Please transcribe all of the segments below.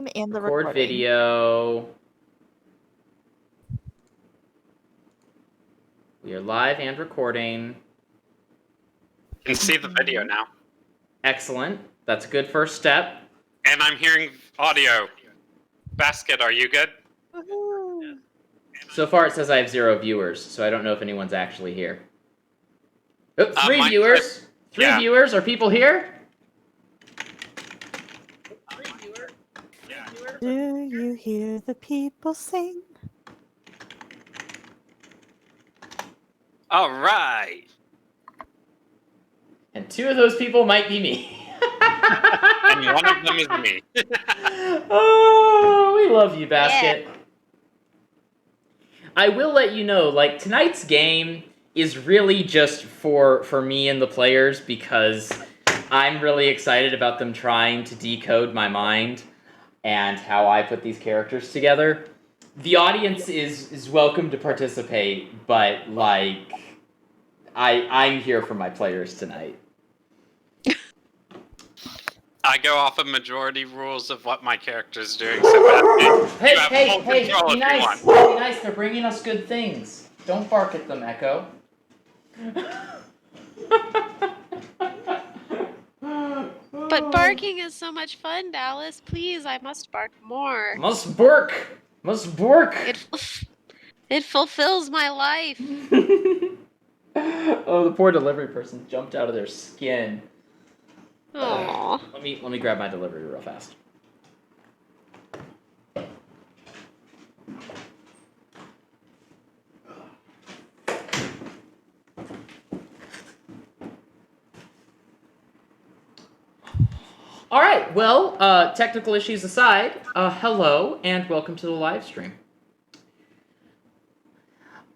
And the Record recording. video. We are live and recording. You can see the video now. Excellent. That's a good first step. And I'm hearing audio. Basket, are you good? Woohoo. So far it says I have 0 viewers, so I don't know if anyone's actually here. Oh, 3 mine viewers! says- 3 yeah. viewers? Are people here? Do you hear the people sing? All right. And 2 of those people might be me. And one of them is me. Oh, we love you, Basket. Yeah. I will let you know, like, tonight's game is really just for me and the players because I'm really excited about them trying to decode my mind and how I put these characters together. The audience is welcome to participate, but, like, I'm here for my players tonight. I go off of majority rules of what my character's doing, so Hey, be nice. Be nice, they're bringing us good things. Don't bark at them, Echo. But barking is so much fun, Dallas. Please, I must bark more. Must bark. Must bark. It fulfills my life. Oh, the poor delivery person jumped out of their skin. Aww. Let me grab my delivery real fast. All right, well, technical issues aside, hello and welcome to the live stream.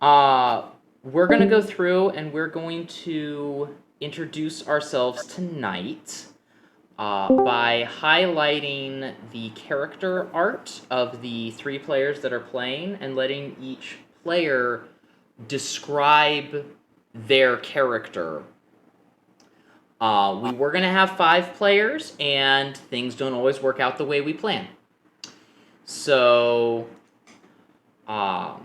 We're going to go through and we're going to introduce ourselves tonight by highlighting the character art of the 3 players that are playing and letting each player describe their character. We were going to have 5 players, and things don't always work out the way we plan. So, yeah,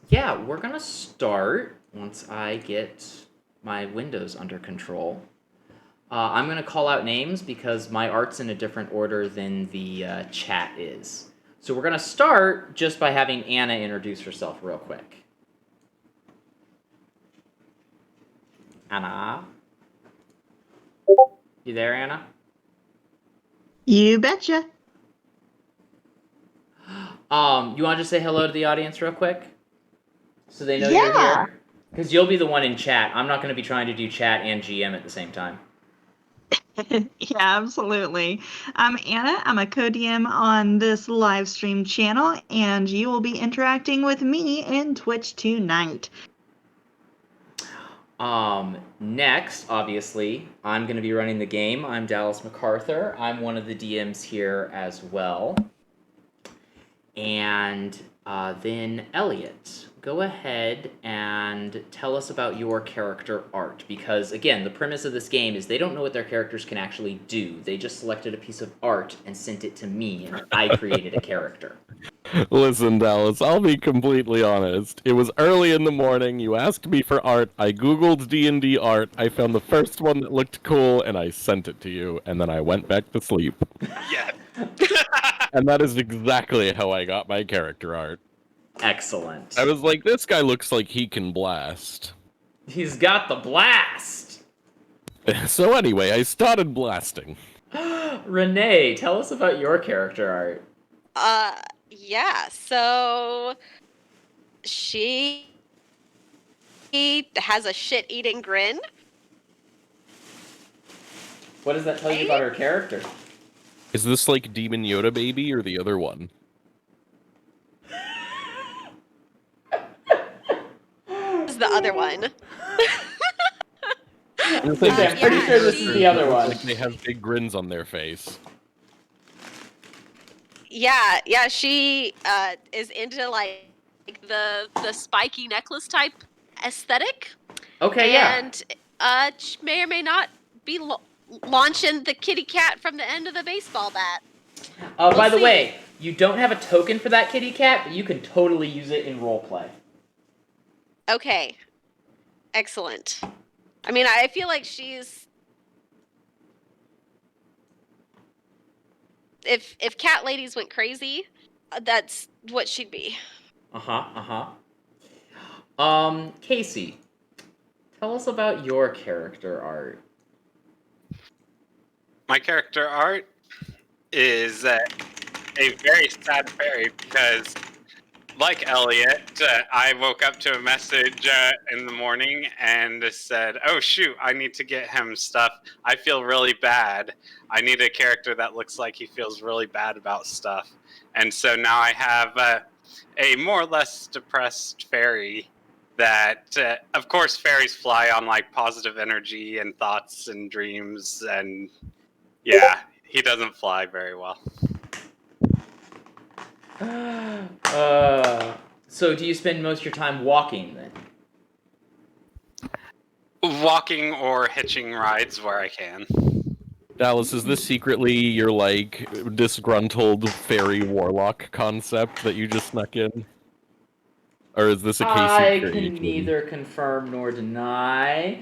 we're going to start once I get my windows under control. I'm going to call out names because my art's in a different order than the chat is. So we're going to start just by having Anna introduce herself real quick. Anna? You there, Anna? You betcha. You want to just say hello to the audience real quick? So they know you're here? Because you'll be the one in chat. I'm not going to be trying to do chat and GM at the same time. Yeah, absolutely. I'm Anna. I'm a co-DM on this live stream channel, and you will be interacting with me in Twitch tonight. Next, obviously, I'm going to be running the game. I'm Dallas MacArthur. I'm one of the DMs here as well. And then Elliot, go ahead and tell us about your character art. Because, again, the premise of this game is they don't know what their characters can actually do. They just selected a piece of art and sent it to me, and I created a character. Listen, Dallas, I'll be completely honest. It was early in the morning, you asked me for art, I googled D&D art, I found the first one that looked cool, and I sent it to you, and then I went back to sleep. Yeah. And that is exactly how I got my character art. Excellent. I was like, this guy looks like he can blast. He's got the blast! So anyway, I started blasting. Renee, tell us about your character art. Yeah, so she has a shit-eating grin. What does that tell you about her character? Is this like Demon Yoda Baby or the other one? This is the other one. I'm pretty sure this is the other one. Like they have big grins on their face. Yeah, she is into like the spiky necklace type aesthetic. Okay, yeah. And may or may not be launching the kitty cat from the end of the baseball bat. By the see. way, you don't have a token for that kitty cat, but you can totally use it in roleplay. Okay. Excellent. I mean, I feel like she's. If cat ladies went crazy, that's what she'd be. Casey, tell us about your character art. My character art is a very sad fairy because, like Elliot, I woke up to a message in the morning and said, "Oh shoot, I need to get him stuff. I feel really bad. I need a character that looks like he feels really bad about stuff." And so now I have a more or less depressed fairy that, of course, fairies fly on like positive energy and thoughts and dreams, and yeah, he doesn't fly very well. So do you spend most of your time walking then? Walking or hitching rides where I can. Dallas, is this secretly your, like, disgruntled fairy warlock concept that you just snuck in? Or is this a Casey I creation? can neither confirm nor deny.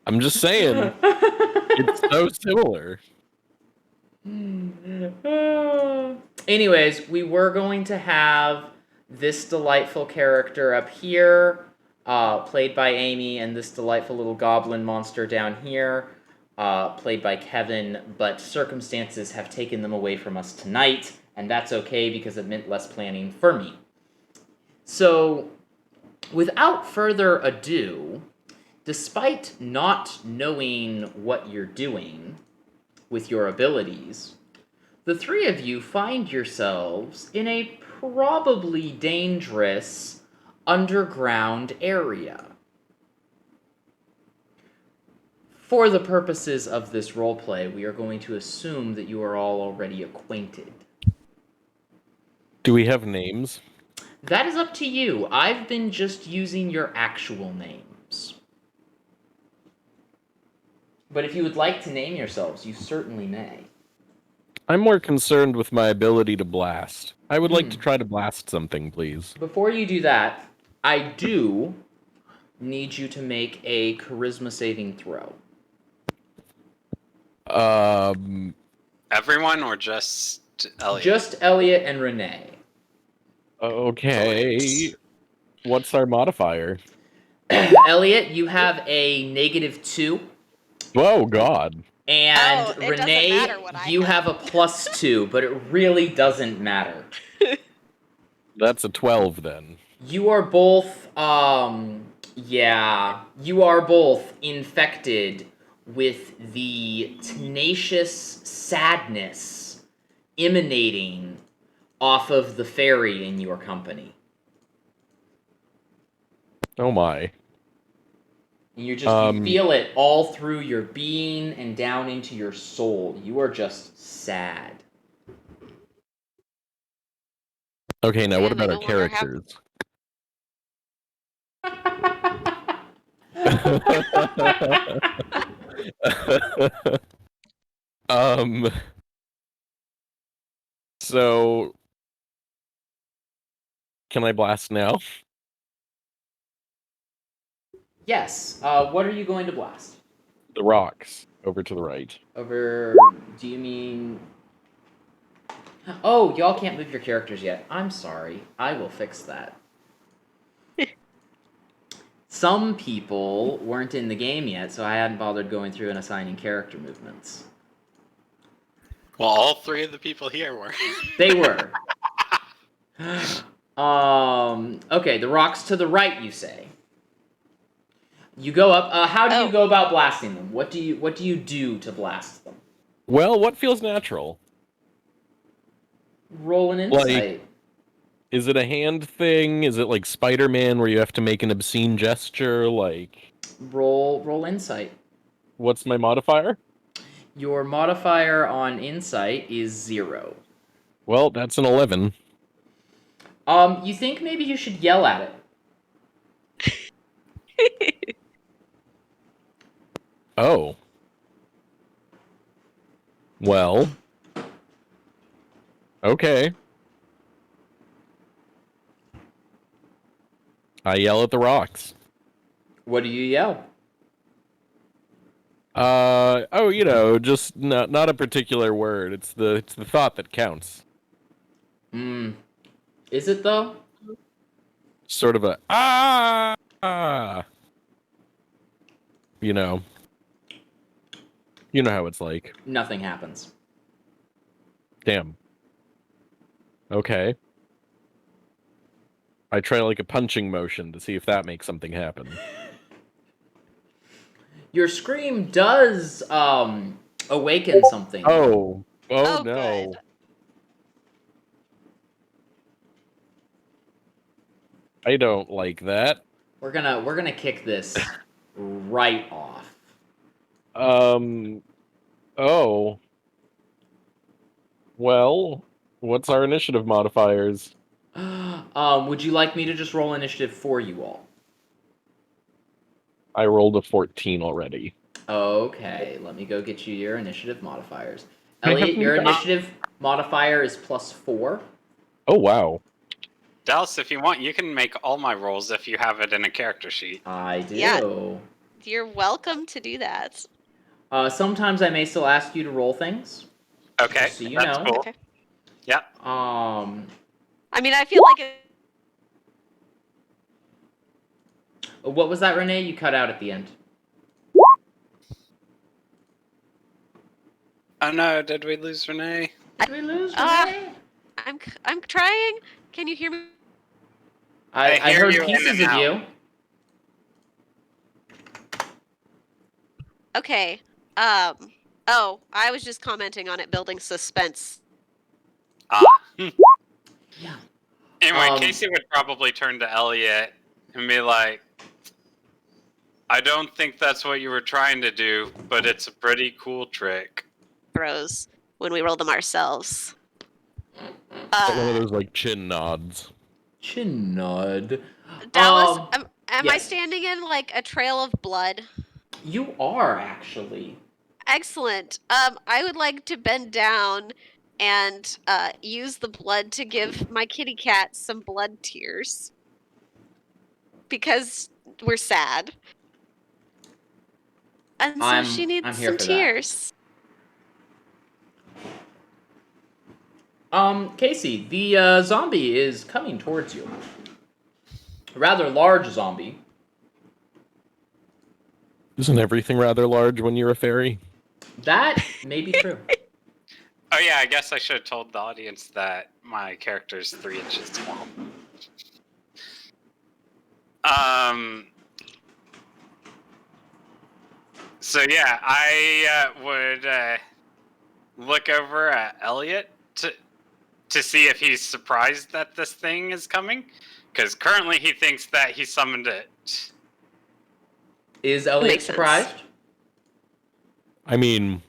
I'm just saying, it's so similar. Anyways, we were going to have this delightful character up here, played by Amy, and this delightful little goblin monster down here, played by Kevin, but circumstances have taken them away from us tonight, and that's okay because it meant less planning for me. So, without further ado, despite not knowing what you're doing with your abilities, the three of you find yourselves in a probably dangerous underground area. For the purposes of this roleplay, we are going to assume that you are all already acquainted. Do we have names? That is up to you. I've been just using your actual names. But if you would like to name yourselves, you certainly may. I'm more concerned with my ability to blast. I would like to try to blast something, please. Before you do that, I do need you to make a charisma saving throw. Everyone or just Elliot? Just Elliot and Renee. Okay. What's our modifier? Elliot, you have a -2. Oh, God. And Oh, it doesn't Renee, matter what I you have. have a +2, but it really doesn't matter. That's a 12, then. You are both, you are both infected with the tenacious sadness emanating off of the fairy in your company. Oh, my. And you feel it all through your being and down into your soul. You are just sad. Okay, now what And I about our no longer have- characters? So can I blast now? Yes. What are you going to blast? The rocks over to the right. Over. Do you mean. Oh, y'all can't move your characters yet. I'm sorry. I will fix that. Some people weren't in the game yet, so I hadn't bothered going through and assigning character movements. Well, all three of the people here were. They were. Okay, the rocks to the right, you say. You go up. How do you go about blasting them? What do you do to blast them? Well, what feels natural? Roll an insight. Like, is it a hand thing? Is it like Spider-Man where you have to make an obscene gesture? Like, roll insight. what's my modifier? Your modifier on insight is 0. Well, that's an 11. You think maybe you should yell at it. Oh. Well, Okay. I yell at the rocks. What do you yell? Oh, just not a particular word. It's the thought that counts. Is it though? Sort of a ah. You know how it's like. Nothing happens. Damn. Okay. I try like a punching motion to see if that makes something happen. Your scream does awaken something. Oh Oh, no. good. I don't like that. We're gonna kick this right off. Oh. Well, what's our initiative modifiers? Would you like me to just roll initiative for you all? I rolled a 14 already. Okay, let me go get you your initiative modifiers. I Elliot, haven't your got- initiative modifier is +4. Oh wow. Dallas, if you want, you can make all my rolls if you have it in a character sheet. I do. Yeah. You're welcome to do that. Sometimes I may still ask you to roll things. Okay, So you that's know. cool. Okay. Yep. I mean, I feel like What was that, Renee? You cut out at the end. Oh no, did we lose Renee? Did we lose Ah. Renee? I'm trying. Can you hear me? I hear heard you in pieces and of out. you. Okay. Oh, I was just commenting on it building suspense. Yeah. Anyway, Casey would probably turn to Elliot and be like, I don't think that's what you were trying to do, but it's a pretty cool trick. Throws when we roll them ourselves. One of those like chin nods. Chin nod. Dallas, am I yes. standing in like a trail of blood? You are actually. Excellent. I would like to bend down and use the blood to give my kitty cat some blood tears. Because we're sad. And so she needs I'm here some for that. tears. Casey, the zombie is coming towards you. A rather large zombie. Isn't everything rather large when you're a fairy? That may be true. Oh yeah, I guess I should have told the audience that my character's 3 inches tall. So yeah, I would look over at Elliot to see if he's surprised that this thing is coming, because currently he thinks that he summoned it. Is Elliot Makes sense. surprised? I mean,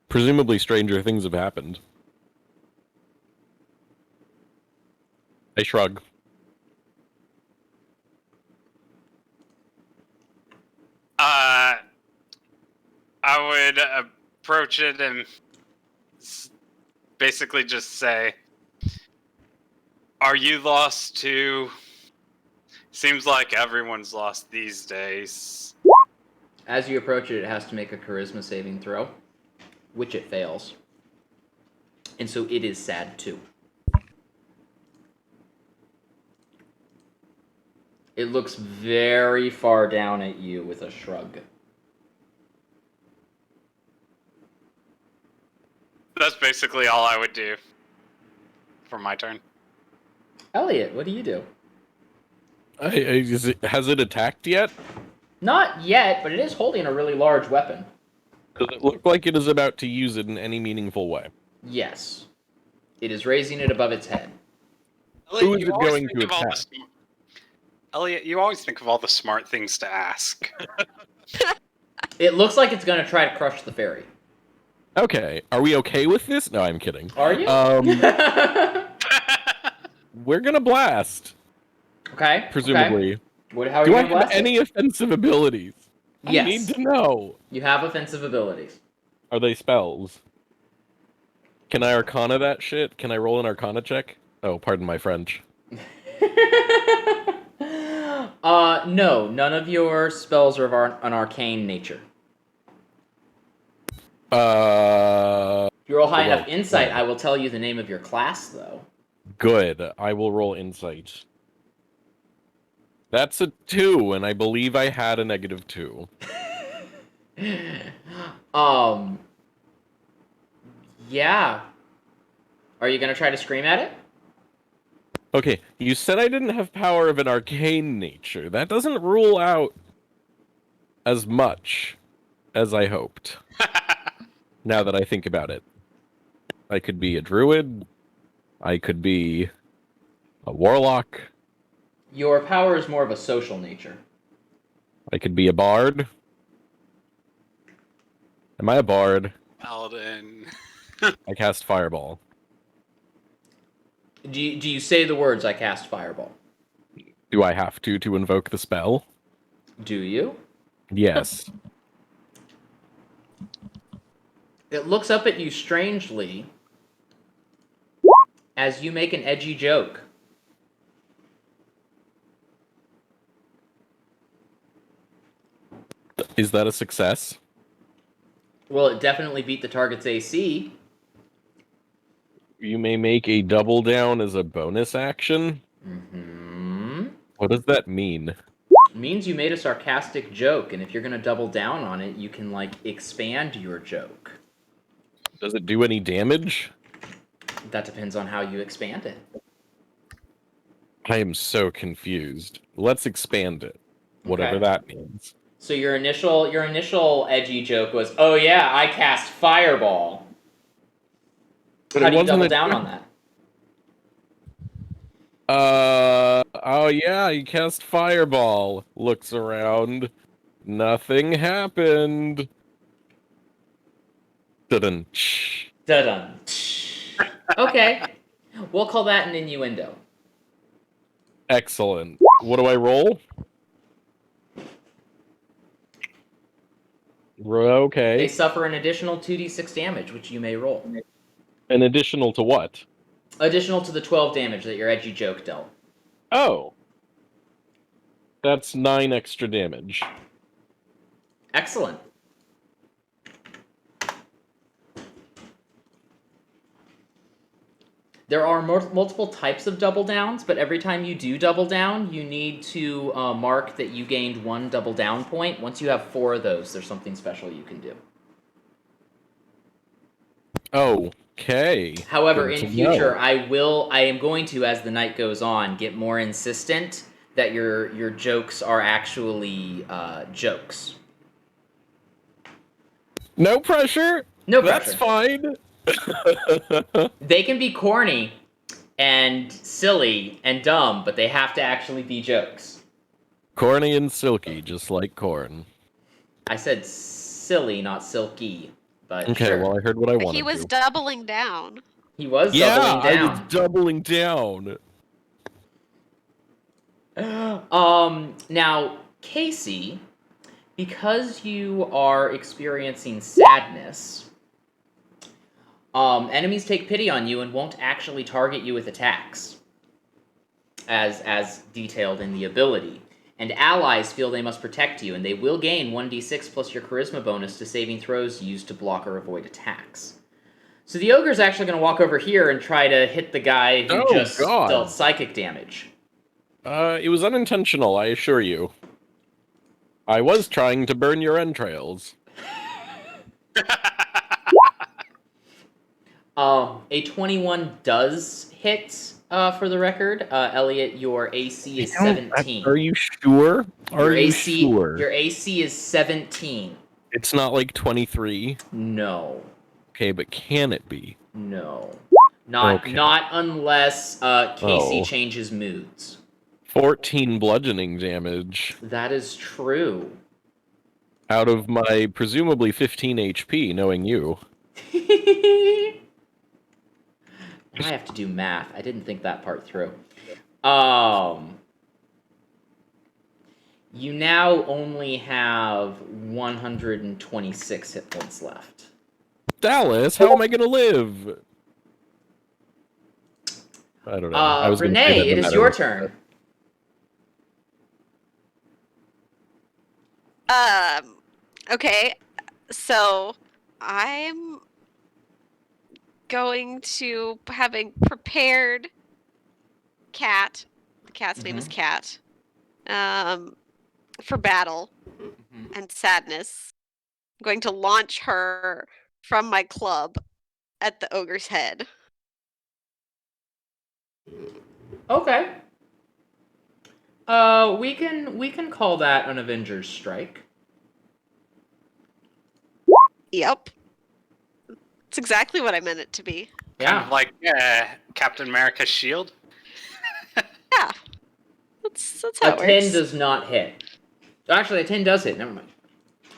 presumably stranger things have happened. I shrug. I would approach it and basically just say, "Are you lost too? Seems like everyone's lost these days." As you approach it, it has to make a charisma saving throw, which it fails. And so it is sad too. It looks very far down at you with a shrug. That's basically all I would do for my turn. Elliot, what do you do? Has it attacked yet? Not yet, but it is holding a really large weapon. Does it look like it is about to use it in any meaningful way? Yes. It is raising it above its head. Who is you it always going think to of all the attack? Elliot, you always think of all the smart things to ask. It looks like it's going to try to crush the fairy. Okay, are we okay with this? No, I'm kidding. Are you? We're gonna blast, Okay. presumably. Okay. How are Do you I going to have blast it? any offensive abilities? Yes. I need to know. You have offensive abilities. Are they spells? Can I Arcana that shit? Can I roll an Arcana check? Oh, pardon my French. No, none of your spells are of an arcane nature. If you roll high enough insight, I will tell you the name of your class, though. Good. I will roll insight. That's a 2, and I believe I had a -2. Yeah. Are you gonna try to scream at it? Okay, you said I didn't have power of an arcane nature. That doesn't rule out as much as I hoped. Now that I think about it. I could be a druid. I could be a warlock. Your power is more of a social nature. I could be a bard. Am I a bard? Paladin. I cast fireball. Do you say the words, I cast fireball? Do I have to invoke the spell? Do you? Yes. It looks up at you strangely as you make an edgy joke. Is that a success? Well, it definitely beat the target's AC. You may make a double down as a bonus action? Mm-hmm. What does that mean? It means you made a sarcastic joke, and if you're gonna double down on it, you can, like, expand your joke. Does it do any damage? That depends on how you expand it. I am so confused. Let's expand it. Whatever Okay. that means. So your initial edgy joke was, "Oh yeah, I cast fireball." But How it do you wasn't double a down joke. on that? Oh yeah, he cast fireball. Looks around. Nothing happened. Dun. Dun. Okay. We'll call that an innuendo. Excellent. What do I roll? They Okay. suffer an additional 2d6 damage, which you may roll. An additional to what? Additional to the 12 damage that your edgy joke dealt. Oh. That's 9 extra damage. Excellent. There are multiple types of double downs, but every time you do double down, you need to mark that you gained 1 double down point. Once you have 4 of those, there's something special you can do. Okay. However, Good in to future, know. I am going to, as the night goes on, get more insistent that your jokes are actually jokes. No pressure. No That's pressure. fine. They can be corny and silly and dumb, but they have to actually be jokes. Corny and silky, just like corn. I said silly, not silky. But Okay, sure. well I heard what I wanted He was to. doubling down. He was Yeah, doubling I down. was doubling down. Now, Casey, because you are experiencing sadness, enemies take pity on you and won't actually target you with attacks, as detailed in the ability. And allies feel they must protect you, and they will gain 1d6 plus your charisma bonus to saving throws used to block or avoid attacks. So the ogre's actually going to walk over here and try to hit the guy who Oh, just God. dealt psychic damage. It was unintentional, I assure you. I was trying to burn your entrails. A 21 does hit, for the record. Elliot, your AC is 17. Are you sure? Are Your you AC, sure? Your AC is 17. It's not like 23. No. Okay, but can it be? No. Not Okay. not unless Casey Oh. changes moods. 14 bludgeoning damage That is true. out of my presumably 15 HP, knowing you. I have to do math. I didn't think that part through. You now only have 126 hit points left. Dallas, how am I gonna live? I don't know. I was gonna say Renee, that it no is matter your what- turn. Okay, so I'm going to having prepared Cat. The cat's name is Cat. For battle Mhm. and sadness. I'm going to launch her from my club at the ogre's head. Okay. We can call that an Avengers strike. Yep. It's exactly what I meant it to be. Kind Yeah. of like Captain America's shield. Yeah. That's how A it 10 works. does not hit. Actually, a 10 does hit. Never mind.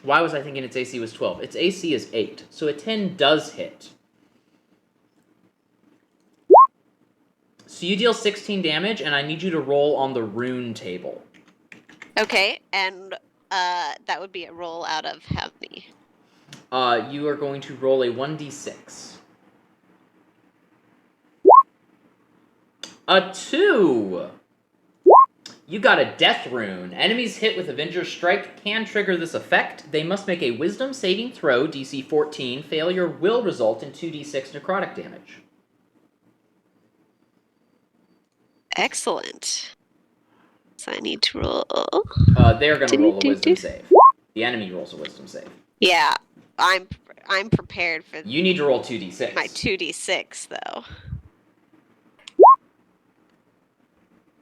Why was I thinking its AC was 12? Its AC is 8, so a 10 does hit. So you deal 16 damage, and I need you to roll on the rune table. Okay, and that would be a roll out of how many? You are going to roll a 1d6. A 2! You got a death rune. Enemies hit with Avenger's Strike can trigger this effect. They must make a wisdom saving throw, DC 14. Failure will result in 2d6 necrotic damage. Excellent. So I need to roll. They're going to roll a wisdom save. The enemy rolls a wisdom save. Yeah, I'm prepared for You need to roll 2d6. my 2d6 though.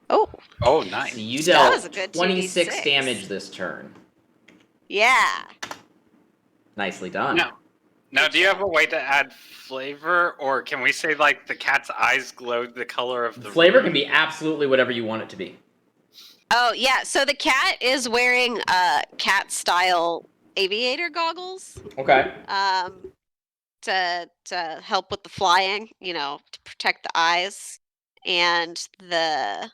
Oh, Oh, nice. So you That was dealt a good 26 2d6. damage this turn. yeah. Nicely done. Now, do you have a way to add flavor, or can we say like the cat's eyes glowed the color of The the flavor rune? can be absolutely whatever you want it to be. Oh yeah. So the cat is wearing cat style aviator goggles. Okay. To help with the flying, to protect the eyes, and the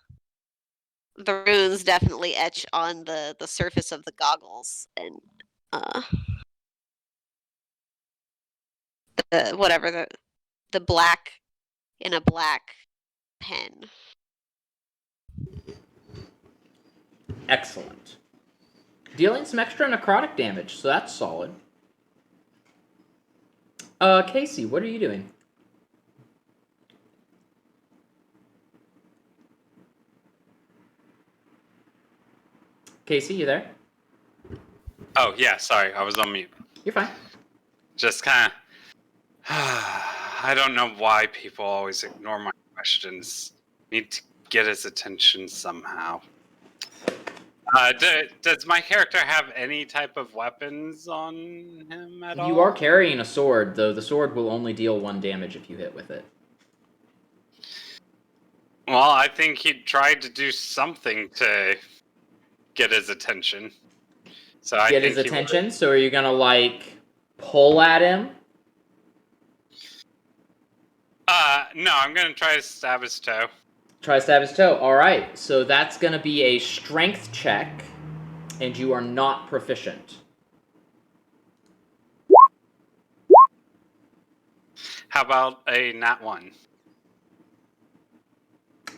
runes definitely etch on the surface of the goggles, and whatever the black in a black pen. Excellent. Dealing some extra necrotic damage, so that's solid. Casey, what are you doing? Casey, you there? Oh, yeah, sorry, I was on mute. You're fine. Just kind of. I don't know why people always ignore my questions. Need to get his attention somehow. Does my character have any type of weapons on him at all? You are carrying a sword, though the sword will only deal 1 damage if you hit with it. Well, I think he tried to do something to get his attention. So I Get think his he attention, so are you gonna, pull at him? No, I'm gonna try to stab his toe. Try to stab his toe. Alright, so that's gonna be a strength check, and you are not proficient. How about a nat 1?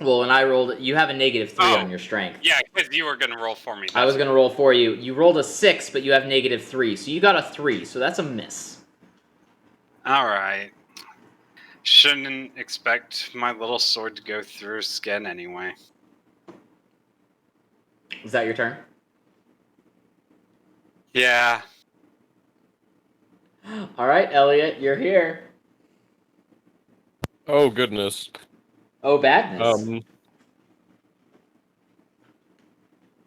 Well, when I rolled it, you have a -3 Oh. on your strength. Yeah, because you were gonna roll for me. I was gonna roll for you. You rolled a 6, but you have -3, so you got a 3, so that's a miss. Alright. Shouldn't expect my little sword to go through skin anyway. Is that your turn? Yeah. Alright, Elliot, you're here. Oh goodness. Oh, badness.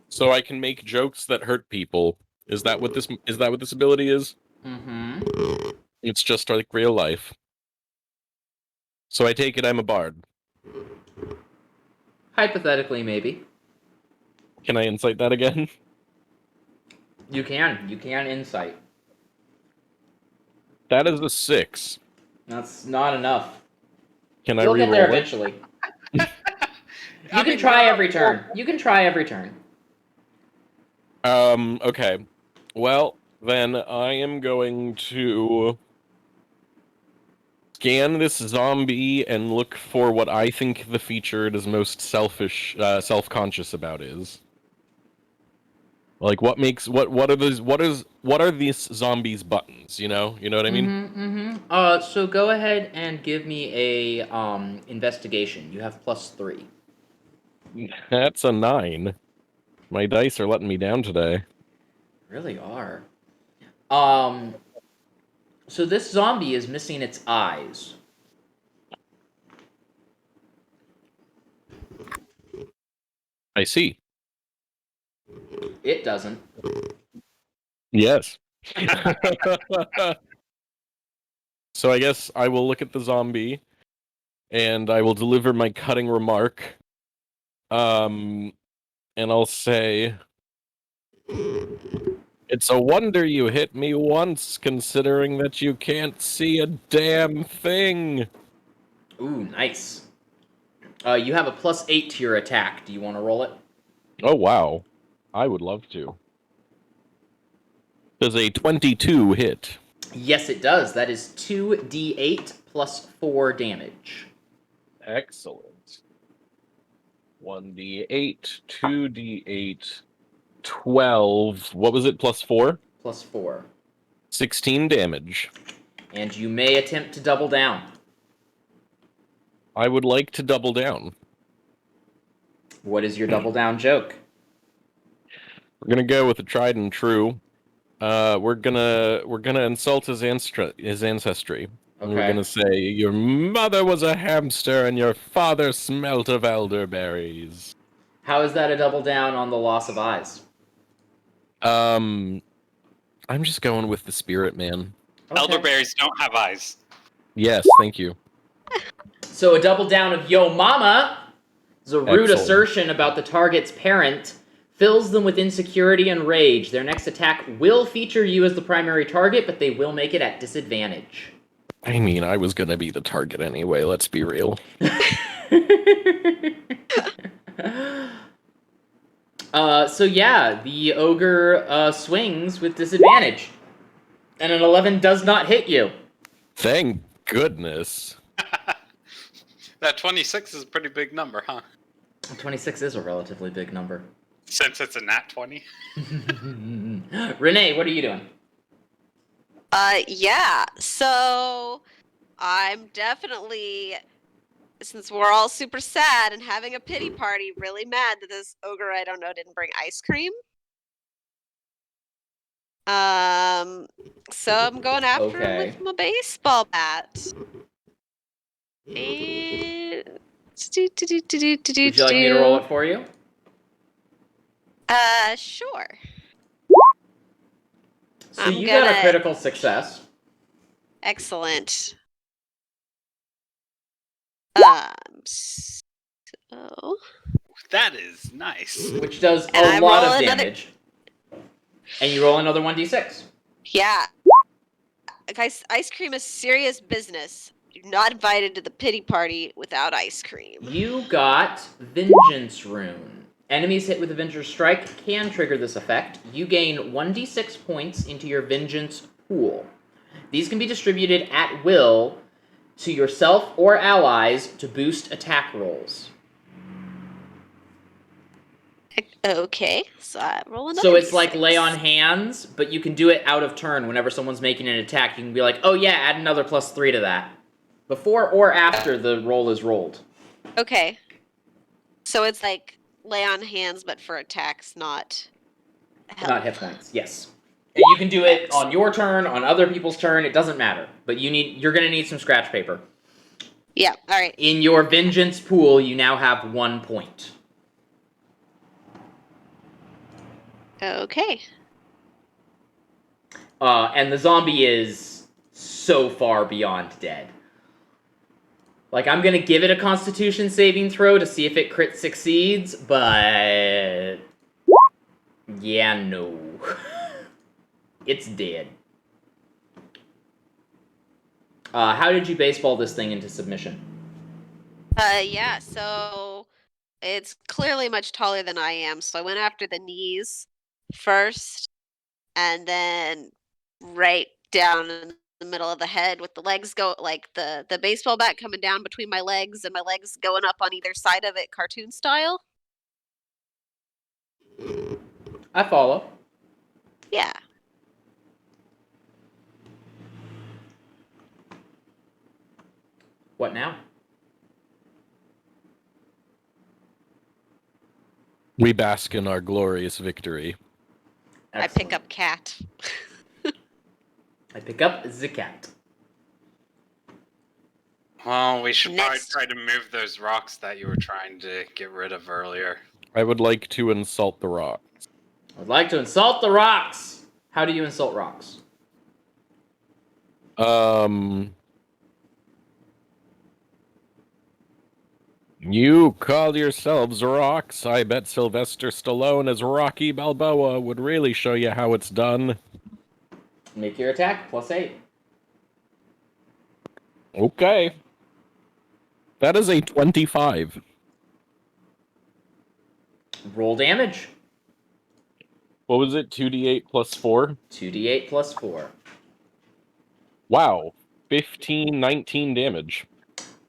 So I can make jokes that hurt people. Is that what this ability is? Mm-hmm. It's just like real life. So I take it I'm a bard. Hypothetically, maybe. Can I incite that again? You can. You can insight. That is a 6. That's not enough. Can I You'll get there reroll it? eventually. You can try every turn. You can try every turn. Okay. Well, then I am going to scan this zombie and look for what I think the feature it is most self-conscious about is. Like, what makes what are these zombies' buttons? You know what I mean? So go ahead and give me a investigation. You have +3. That's a 9. My dice are letting me down today. Really are. So this zombie is missing its eyes. I see. It doesn't. Yes. So I guess I will look at the zombie, and I will deliver my cutting remark. And I'll say, "It's a wonder you hit me once, considering that you can't see a damn thing." Ooh, nice. You have a +8 to your attack. Do you want to roll it? Oh wow, I would love to. Does a 22 hit? Yes, it does. That is 2d8 +4 damage. Excellent. 1d8, 2d8, 12. What was it? +4? +4. 16 damage. And you may attempt to double down. I would like to double down. What is your double down joke? We're gonna go with the tried and true. We're gonna insult his ancestry. And we're Okay. gonna say your mother was a hamster and your father smelt of elderberries. How is that a double down on the loss of eyes? I'm just going with the spirit, man. Okay. Elderberries don't have eyes. Yes, thank you. So a double down of yo mama is a rude Excellent. assertion about the target's parent, fills them with insecurity and rage. Their next attack will feature you as the primary target, but they will make it at disadvantage. I mean, I was gonna be the target anyway, let's be real. So yeah, the ogre swings with disadvantage. And an 11 does not hit you. Thank goodness. That 26 is a pretty big number, huh? 26 is a relatively big number. Since it's a nat 20. Renee, what are you doing? Yeah. So I'm definitely, since we're all super sad and having a pity party, really mad that this ogre I don't know didn't bring ice cream. So I'm going after him with my baseball bat. And Would you like me to roll it for you? Sure. So I'm you got a gonna- critical success. Excellent. So That is nice. Which does And I a lot roll of another- damage. And you roll another 1d6. yeah. Ice cream is serious business. You're not invited to the pity party without ice cream. You got Vengeance Rune. Enemies hit with a Vengeance Strike can trigger this effect. You gain 1d6 points into your Vengeance pool. These can be distributed at will to yourself or allies to boost attack rolls. Okay, so I roll another. So it's like D6. lay on hands, but you can do it out of turn whenever someone's making an attack. You can be like, oh yeah, add another +3 to that. Before or after the roll is rolled. Okay. So it's like lay on hands, but for attacks, not help. Not hit points, yes. And you can do it on your turn, on other people's turn, it doesn't matter. But you're gonna need some scratch paper. Yeah, alright. In your vengeance pool, you now have 1 point. Okay. And the zombie is so far beyond dead. Like, I'm gonna give it a Constitution saving throw to see if it crit succeeds, but... yeah, no. It's dead. How did you baseball this thing into submission? Yeah, so it's clearly much taller than I am, so I went after the knees first, and then right down in the middle of the head with the legs go like the baseball bat coming down between my legs and my legs going up on either side of it, cartoon style. I follow. Yeah. What now? We bask in our glorious victory. I pick up cat. I pick up the cat. Well, we should probably Next. try to move those rocks that you were trying to get rid of earlier. I would like to insult the rock. I would like to insult the rocks. How do you insult rocks? You call yourselves rocks. I bet Sylvester Stallone as Rocky Balboa would really show you how it's done. Make your attack +8. Okay. That is a 25. Roll damage. What was it? 2d8 plus 4? 2d8 plus 4. Wow. 15, 19 damage.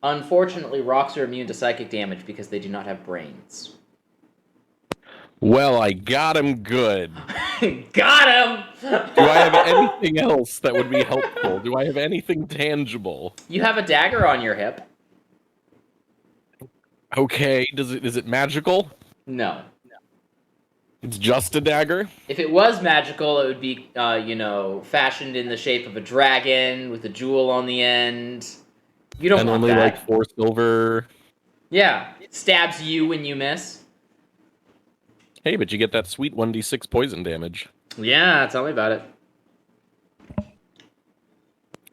Unfortunately, rocks are immune to psychic damage because they do not have brains. Well, I got him good. Got him! Do I have anything else that would be helpful? Do I have anything tangible? You have a dagger on your hip. Okay, is it magical? No. It's just a dagger? If it was magical, it would be, fashioned in the shape of a dragon with a jewel on the end. You don't And want only that. like 4 silver. Yeah. It stabs you when you miss. Hey, but you get that sweet 1d6 poison damage. Yeah, tell me about it.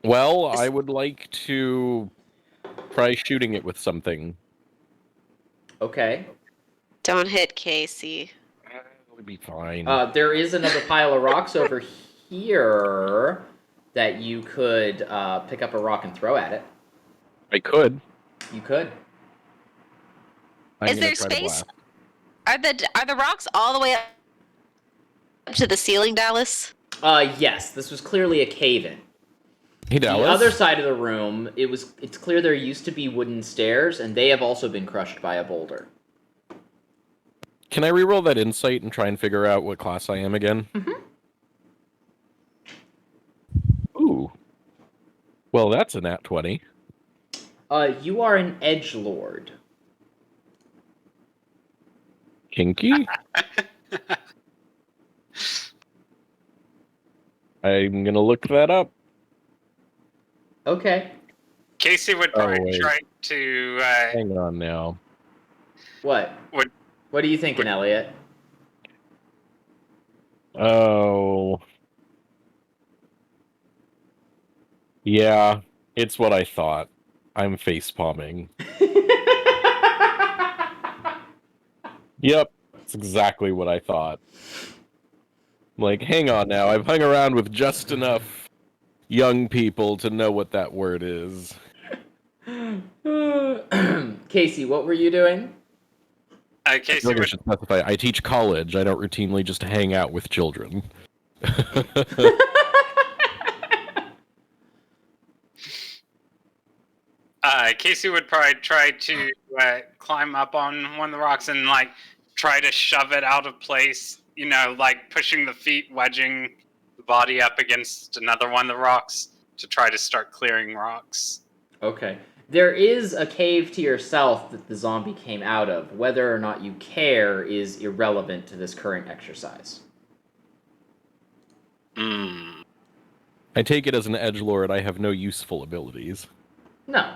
Well, I would like to try shooting it with something. Okay. Don't hit Casey. That would be fine. There is another pile of rocks over here that you could pick up a rock and throw at it. I could. You could. I'm Is gonna there try to space? blast. Are the rocks all the way up to the ceiling, Dallas? Yes, this was clearly a cave-in. Hey, The Dallas. other side of the room, it's clear there used to be wooden stairs, and they have also been crushed by a boulder. Can I reroll that insight and try and figure out what class I am again? Mhm. Ooh. Well, that's a nat 20. You are an edgelord. Kinky? I'm gonna look that up. Okay. Casey would Oh, probably wait. try to. Hang on now. What? What- What are you thinking, Elliot? Oh. Yeah, it's what I thought. I'm face palming. Yep, that's exactly what I thought. Like, hang on now, I've hung around with just enough young people to know what that word is. Casey, what were you doing? I Casey feel like I would should specify, I teach college, I don't routinely just hang out with children. Casey would probably try to climb up on one of the rocks and like try to shove it out of place. You know, like pushing the feet, wedging the body up against another one of the rocks to try to start clearing rocks. Okay. There is a cave to your south that the zombie came out of. Whether or not you care is irrelevant to this current exercise. Hmm. I take it as an edgelord, I have no useful abilities. No.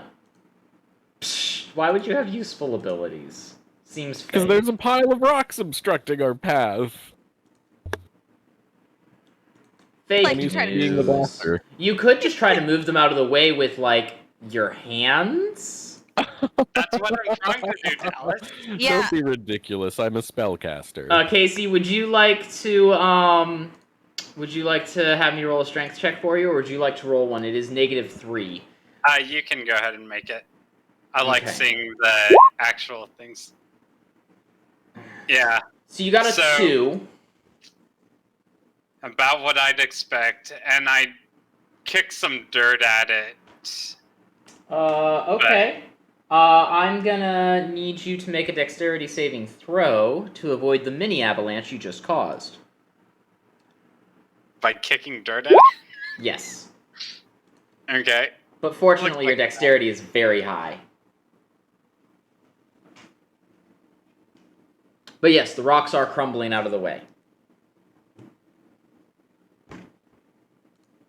Psh, why would you have useful abilities? Seems Because fake. there's a pile of rocks obstructing our path. Fake Like I'm used try to to- being the news. blaster. You could just try to move them out of the way with, like, your hands? That's what I'm trying to do, Dallas. Yeah. Don't be ridiculous, I'm a spellcaster. Casey, would you like to have me roll a strength check for you, or would you like to roll one? It is -3. You can go ahead and make it. I like Okay. seeing the actual things. Yeah, So you got a So- 2. about what I'd expect, and I kick some dirt at it. Okay. I'm gonna need you to make a dexterity saving throw to avoid the mini avalanche you just caused. By kicking dirt at it? Yes. Okay. But fortunately, Looks your like dexterity is very high. But yes, the rocks are crumbling out of the way.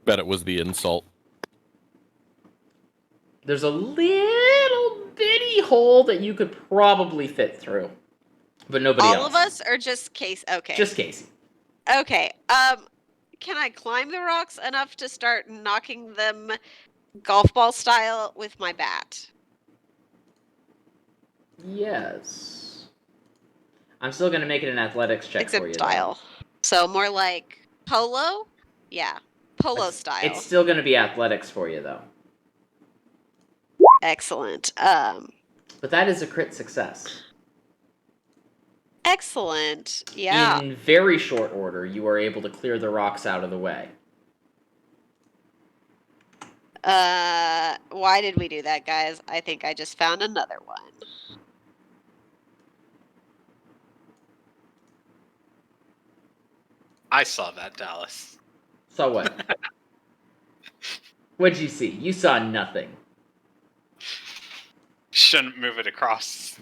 Bet it was the insult. There's a little bitty hole that you could probably fit through. But nobody else. All of us, or just Casey? Okay. Just Casey. Okay. Can I climb the rocks enough to start knocking them golf ball style with my bat? Yes. I'm still going to make it an athletics check Except for you. style. So more like polo? Yeah. Polo Though. style. It's still going to be athletics for you, though. Excellent. But that is a crit success. Excellent. Yeah. In very short order, you are able to clear the rocks out of the way. Why did we do that, guys? I think I just found another one. I saw that, Dallas. So what? What'd you see? You saw nothing. Shouldn't move it across.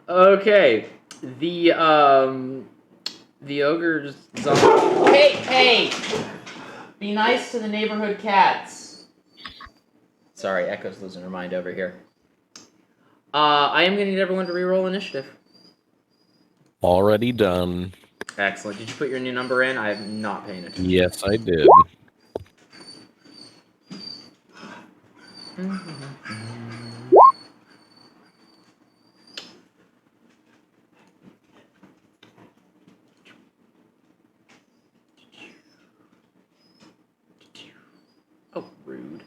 Okay. The ogre's zombie. Hey! Be nice to the neighborhood cats. Sorry, Echo's losing her mind over here. I am gonna need everyone to reroll initiative. Already done. Excellent. Did you put your new number in? I am not paying attention. Yes, I did. Oh, rude.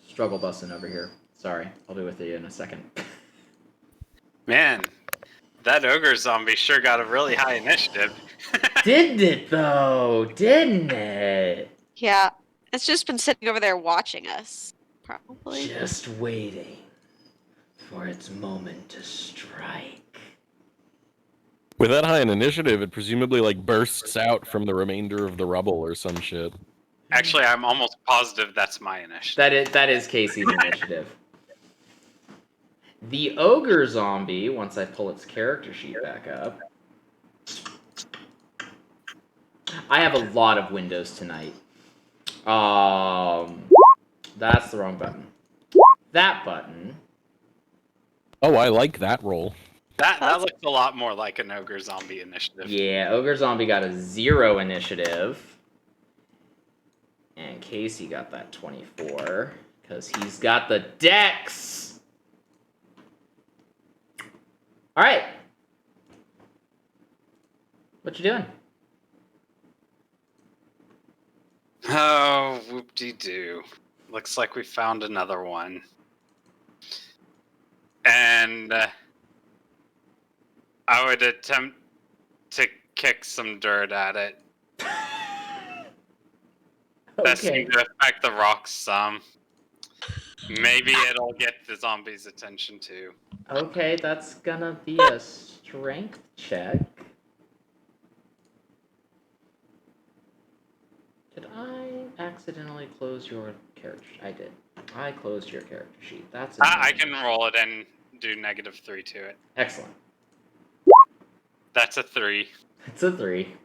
Struggle busting over here. Sorry, I'll be with you in a second. Man, that ogre zombie sure got a really high initiative. Didn't it, though? Didn't it? Yeah. It's just been sitting over there watching us. Probably. Just waiting for its moment to strike. With that high an initiative, it presumably like bursts out from the remainder of the rubble or some shit. Actually, I'm almost positive that's my initiative. That is Casey's initiative. The ogre zombie, once I pull its character sheet back up. I have a lot of windows tonight. That's the wrong button. That button. Oh, I like that roll. That looks a lot more like an ogre zombie initiative. Yeah, ogre zombie got a 0 initiative. And Casey got that 24. Because he's got the dex! Alright. What you doing? Oh, whoop-de-doo. Looks like we found another one. And I would attempt to kick some dirt at it. That Okay. seemed to affect the rocks some. Maybe it'll get the zombies' attention too. Okay, that's gonna be a strength check. Did I accidentally close your character? I did. I closed your character sheet. That's I can roll it and do -3 to it. Excellent. That's a 3. It's a 3.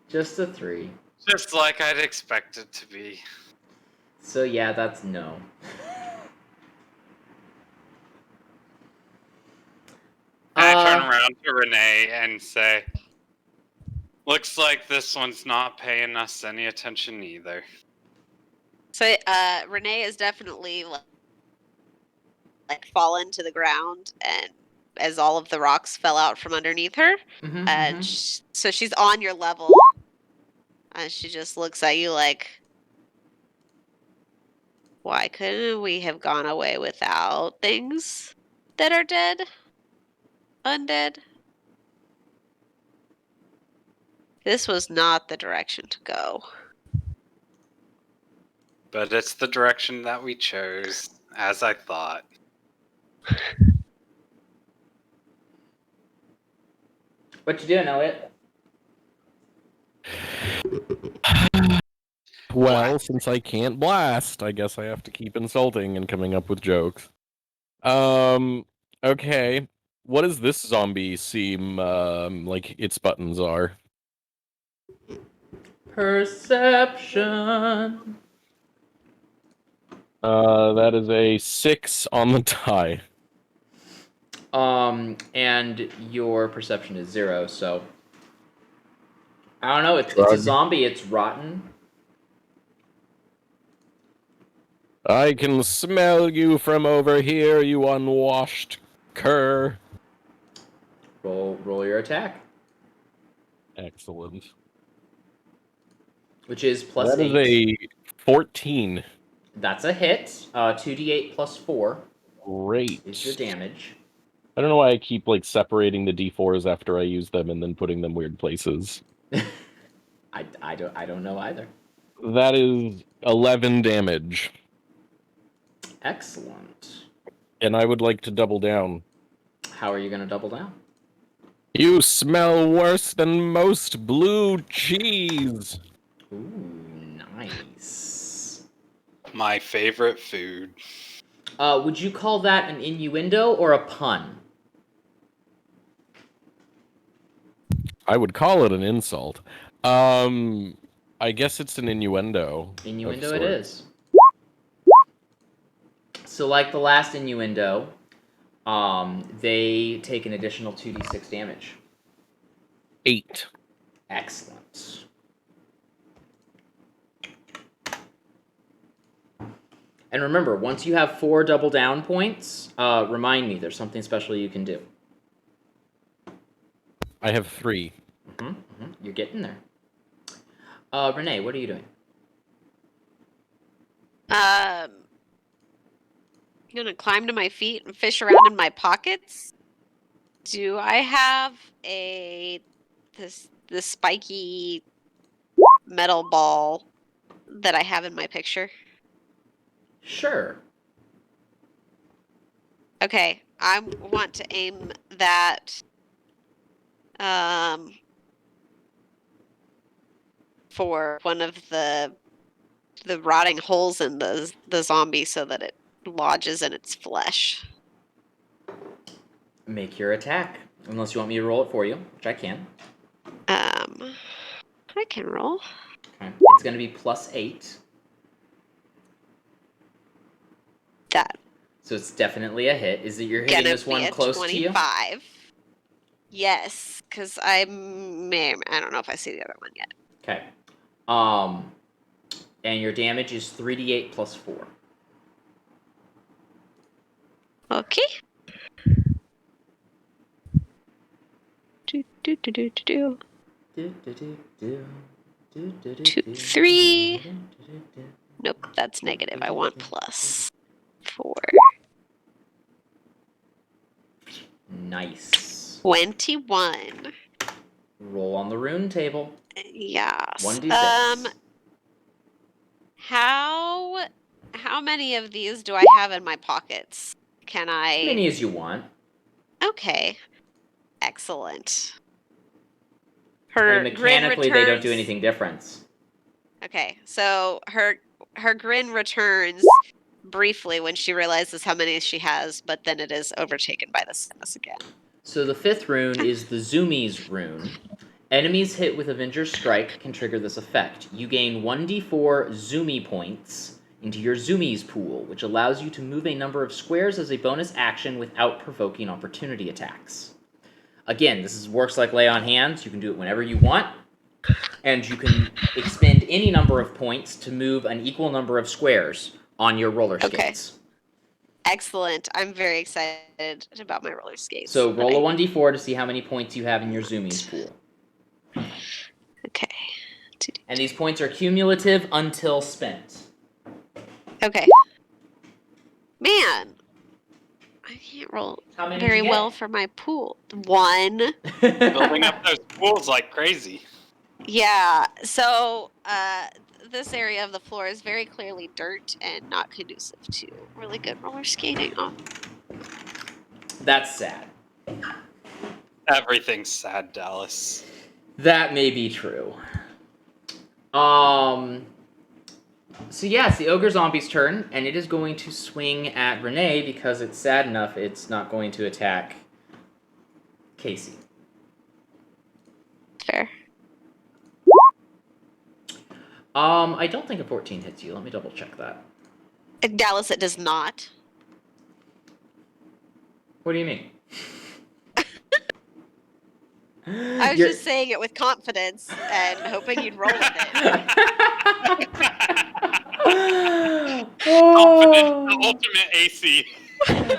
Just a 3. Just like I'd expect it to be. So yeah, that's no. I turn around to Renee and say, looks like this one's not paying us any attention either. So Renee is definitely like fallen to the ground, and as all of the rocks fell out from underneath her, and so she's on your level, and she just looks at you like, Why couldn't we have gone away without things that are dead? Undead? This was not the direction to go. But it's the direction that we chose, as I thought. What you doing, Elliot? Well, since I can't blast, I guess I have to keep insulting and coming up with jokes. Okay. What does this zombie seem like its buttons are? Perception. That is a 6 on the die. And your perception is 0, so I don't know. It's a Shrug. zombie. It's rotten. I can smell you from over here, you unwashed cur. Roll your attack, Excellent. which is plus That 8. is a 14. That's a hit. 2d8 plus 4 Great. is your damage. I don't know why I keep like separating the d4s after I use them and then putting them weird places. I don't know either. That is 11 damage. Excellent. And I would like to double down. How are you going to double down? You smell worse than most blue cheese. Ooh, nice. My favorite food. Would you call that an innuendo or a pun? I would call it an insult. I guess it's an innuendo. Innuendo it is. So like the last innuendo, they take an additional 2d6 damage. 8. Excellent. And remember, once you have 4 double down points, remind me, there's something special you can do. I have 3. You're getting there. Renee, what are you doing? I'm gonna climb to my feet and fish around in my pockets. Do I have this spiky metal ball that I have in my picture? Sure. Okay, I want to aim that for one of the rotting holes in the zombie so that it lodges in its flesh. Make your attack. Unless you want me to roll it for you, which I can. I can roll. Okay. It's going to be plus 8. That So it's definitely a hit. Is it you're hitting gonna this be one a close to you? 25. Yes, because I don't know if I see the other one yet. Okay. And your damage is 3d8 plus 4. Okay. Do. 2, 3. Nope, that's negative. I want plus 4. Nice. 21. Roll on the rune table. Yes. 1d6. How many of these do I have in my pockets? Can I? As many as you want. Okay. Excellent. I mean, mechanically, they don't do anything different. Okay, so her grin returns briefly when she realizes how many she has, but then it is overtaken by the sadness again. So the 5th rune is the Zoomies rune. Enemies hit with Avenger's Strike can trigger this effect. You gain 1d4 Zoomie points into your Zoomies pool, which allows you to move a number of squares as a bonus action without provoking opportunity attacks. Again, this works like Lay on Hands. You can do it whenever you want, and you can expend any number of points to move an equal number of squares on your roller skates. Excellent. I'm very excited about my roller skates. So roll a 1d4 to see how many points you have in your Zoomies pool. Okay. And these points are cumulative until spent. Okay. Man, I can't roll How many very did you well for my pool. 1. get? Building up those pools like crazy. Yeah. So, this area of the floor is very clearly dirt and not conducive to really good roller skating on. That's sad. Everything's sad, Dallas. That may be true. So yeah, it's the ogre zombie's turn, and it is going to swing at Renee because it's sad enough it's not going to attack Casey. Fair. I don't think a 14 hits you. Let me double check that. In Dallas, it does not. What do you mean? I was just saying it with confidence and hoping you'd roll with it. Confident, the ultimate AC.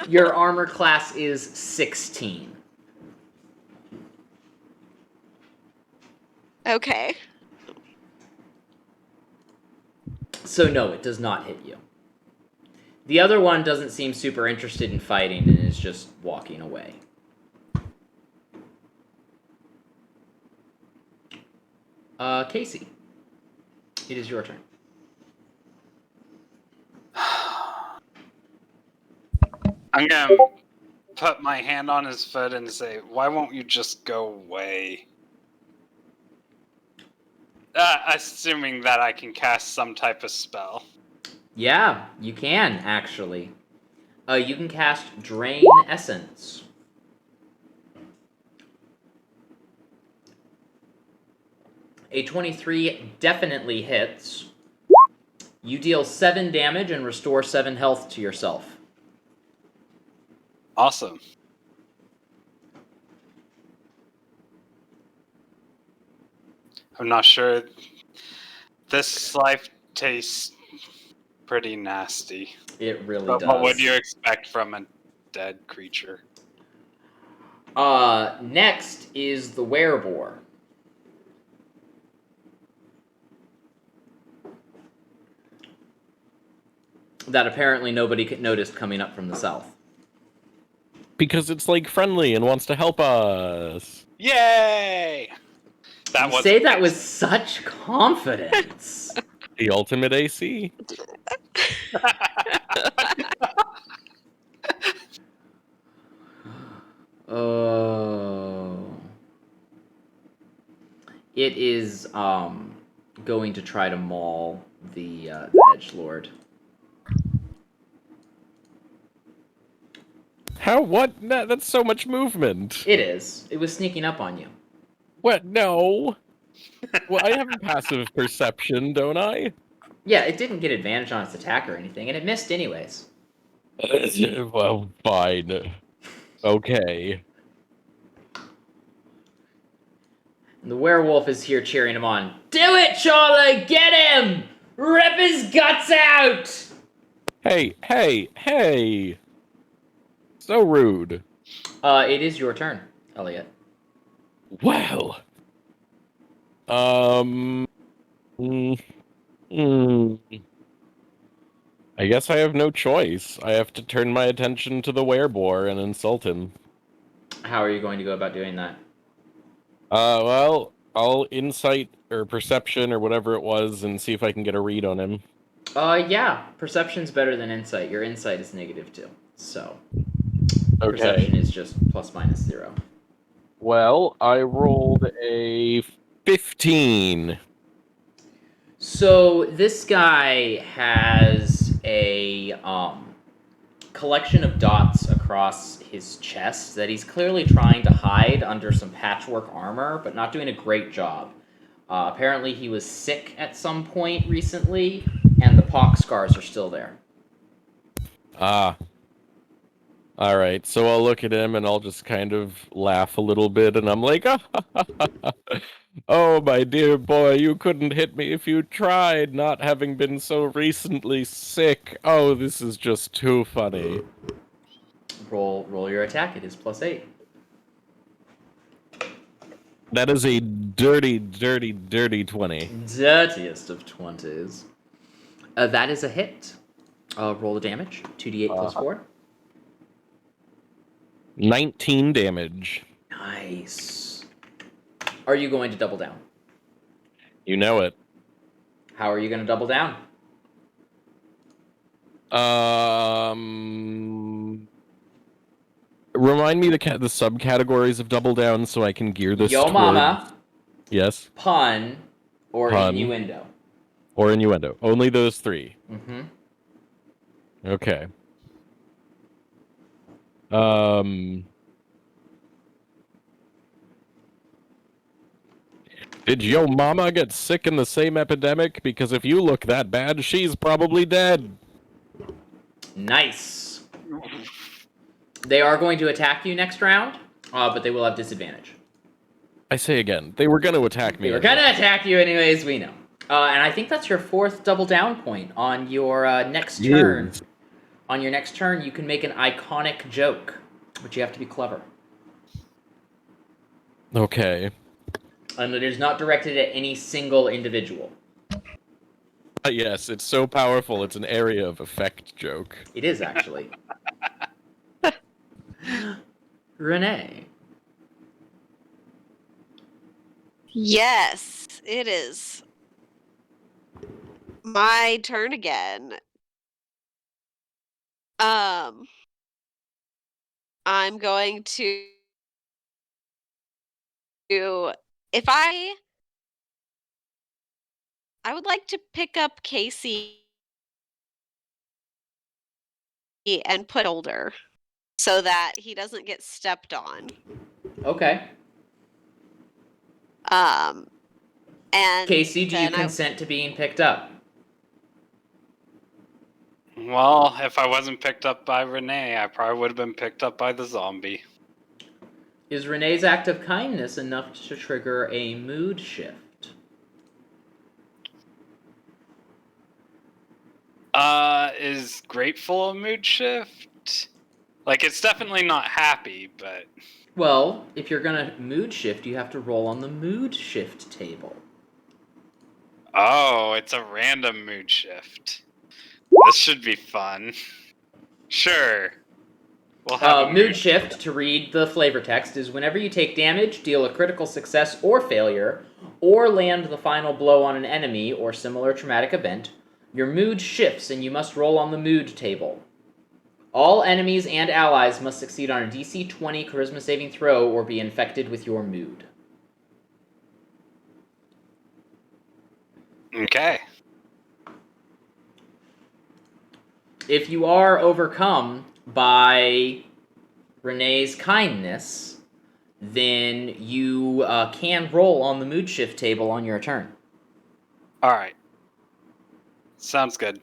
Your armor class is 16. Okay. So no, it does not hit you. The other one doesn't seem super interested in fighting and is just walking away. Casey, it is your turn. I'm gonna put my hand on his foot and say, "Why won't you just go away?" Assuming that I can cast some type of spell. Yeah, you can, actually. You can cast Drain Essence. A 23 definitely hits. You deal 7 damage and restore 7 health to yourself. Awesome. I'm not sure. This life tastes pretty nasty. It really But does. what would you expect from a dead creature? Next is the Wereboar. That apparently nobody noticed coming up from the south. Because it's like friendly and wants to help us. Yay! You say that with such confidence. The ultimate AC. Oh. It is going to try to maul the edgelord. How? What? That's so much movement. It is. It was sneaking up on you. What? No. Well, I have a passive perception, don't I? Yeah, it didn't get advantage on its attack or anything, and it missed anyways. Well, fine. Okay. And the werewolf is here cheering him on. Do it, Charlie! Get him! Rip his guts out! Hey, hey, hey! So rude. It is your turn, Elliot. Well. mm, mm. I guess I have no choice. I have to turn my attention to the wereboar and insult him. How are you going to go about doing that? Well, I'll insight or perception or whatever it was and see if I can get a read on him. Yeah. Perception's better than insight. Your insight is -2, so... Okay. Perception is just ±0. Well, I rolled a 15. So this guy has a collection of dots across his chest that he's clearly trying to hide under some patchwork armor, but not doing a great job. Apparently he was sick at some point recently, and the pox scars are still there. Ah. Alright, so I'll look at him and I'll just kind of laugh a little bit, and I'm like, oh, my dear boy, you couldn't hit me if you tried, not having been so recently sick. Oh, this is just too funny. Roll your attack. It is +8. That is a dirty, dirty, dirty 20. Dirtiest of 20s. That is a hit. Roll the damage. 2d8 plus 4. 19 damage. Nice. Are you going to double down? You know it. How are you going to double down? Remind me the subcategories of double down so I can gear this Yo toward... mama, Yes. pun, or Pun. innuendo. Or innuendo. Only those 3. Mm-hmm. Okay. Did yo mama get sick in the same epidemic? Because if you look that bad, she's probably dead. Nice. They are going to attack you next round, but they will have disadvantage. I say again, they were going to attack me. They were going to attack you anyways, we know. And I think that's your 4th double down point on your next turn. Yes. On your next turn, you can make an iconic joke, but you have to be clever. Okay. And it is not directed at any single individual. Yes, it's so powerful, it's an area of effect joke. It is, actually. Renee. Yes, it is. My turn again. I'm going to if I would like to pick up Casey and put older so that he doesn't get stepped on. Okay. And Casey, do you consent to being picked up? Well, if I wasn't picked up by Renee, I probably would have been picked up by the zombie. Is Renee's act of kindness enough to trigger a mood shift? Is grateful a mood shift? Like, it's definitely not happy, but... Well, if you're gonna mood shift, you have to roll on the mood shift table. Oh, it's a random mood shift. This should be fun. Sure. We'll have a mood shift, to read the flavor text, is whenever you take damage, deal a critical success or failure, or land the final blow on an enemy or similar traumatic event, your mood shifts and you must roll on the mood table. All enemies and allies must succeed on a DC 20 charisma saving throw or be infected with your mood. Okay. If you are overcome by Renee's kindness, then you can roll on the mood shift table on your turn. Alright. Sounds good.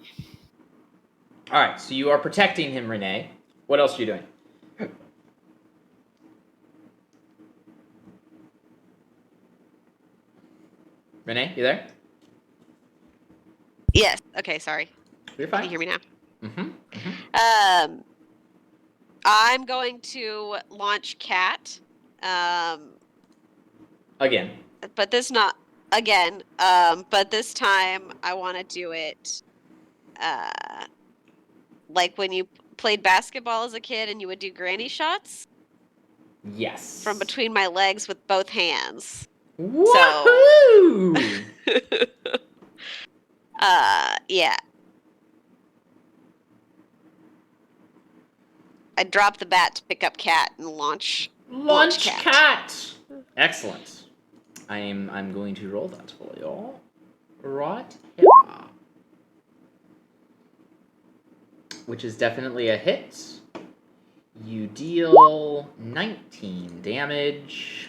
Alright, so you are protecting him, Renee. What else are you doing? Renee, you there? Yes. Okay, sorry. You're Can fine. you hear me now? Mm-hmm. I'm going to launch Cat. Again. But this time I want to do it like when you played basketball as a kid and you would do granny shots. Yes. From between my legs with both hands. Woohoo! Yeah. I drop the bat to pick up Cat and launch Cat. Excellent. I'm going to roll that for y'all. Right here. Which is definitely a hit. You deal 19 damage.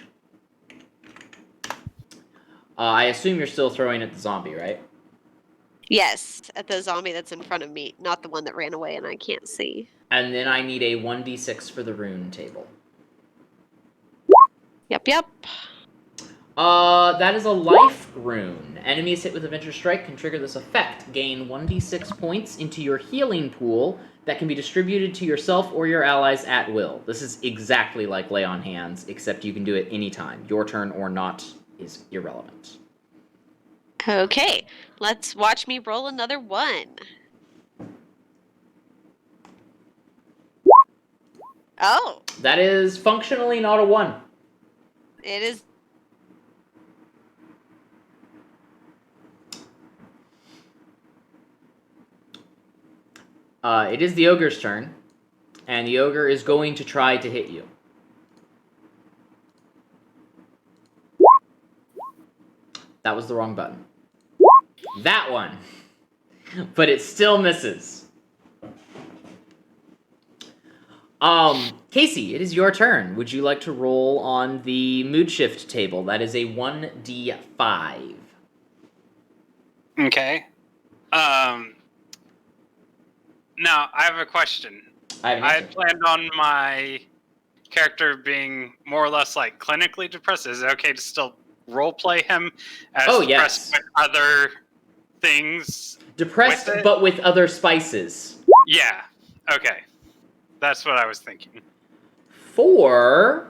I assume you're still throwing at the zombie, right? Yes, at the zombie that's in front of me, not the one that ran away and I can't see. And then I need a 1d6 for the rune table. Yep. That is a life rune. Enemies hit with a Venture Strike can trigger this effect. Gain 1d6 points into your healing pool that can be distributed to yourself or your allies at will. This is exactly like Lay on Hands, except you can do it anytime. Your turn or not is irrelevant. Okay, let's watch me roll another one. Oh, That is functionally not a 1. it is. It is the ogre's turn, and the ogre is going to try to hit you. That was the wrong button. That one. But it still misses. Casey, it is your turn. Would you like to roll on the mood shift table? That is a 1d5. Okay. Now, I have a question. I have an I answer. had planned on my character being more or less like clinically depressed. Is it okay to still roleplay him as Oh, depressed yes. with other things? Depressed, with it? but with other spices. Yeah. Okay. That's what I was thinking. 4.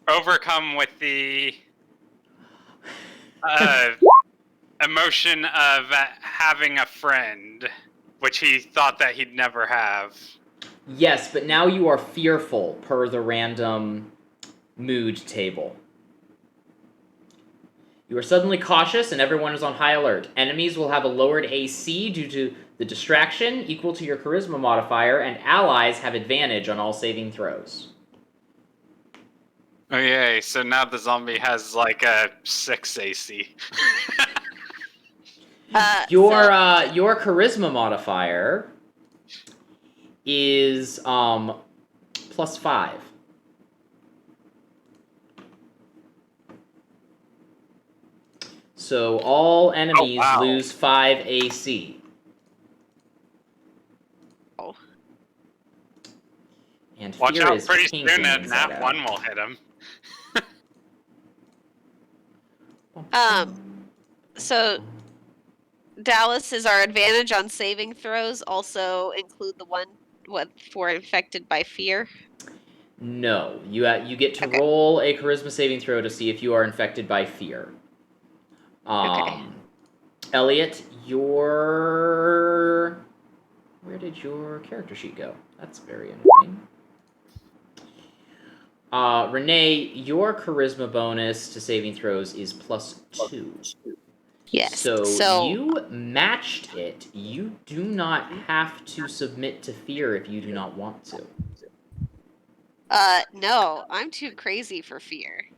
Overcome with the emotion of having a friend, which he thought that he'd never have. Yes, but now you are fearful per the random mood table. You are suddenly cautious and everyone is on high alert. Enemies will have a lowered AC due to the distraction equal to your charisma modifier, and allies have advantage on all saving throws. Okay, so now the zombie has like a 6 AC. Your charisma modifier is +5. So all enemies wow. lose 5 AC. Oh. And Watch fear out, is pretty pinking soon a inside nat out. 1 will hit him. So Dallas, is our advantage on saving throws also include the one for infected by fear? No, you get to Okay. roll a charisma saving throw to see if you are infected by fear. Okay. Elliot, where did your character sheet go? That's very annoying. Renee, your charisma bonus to saving throws is +2. Yes. So you matched it. You do not have to submit to fear if you do not want to. No, I'm too crazy for fear.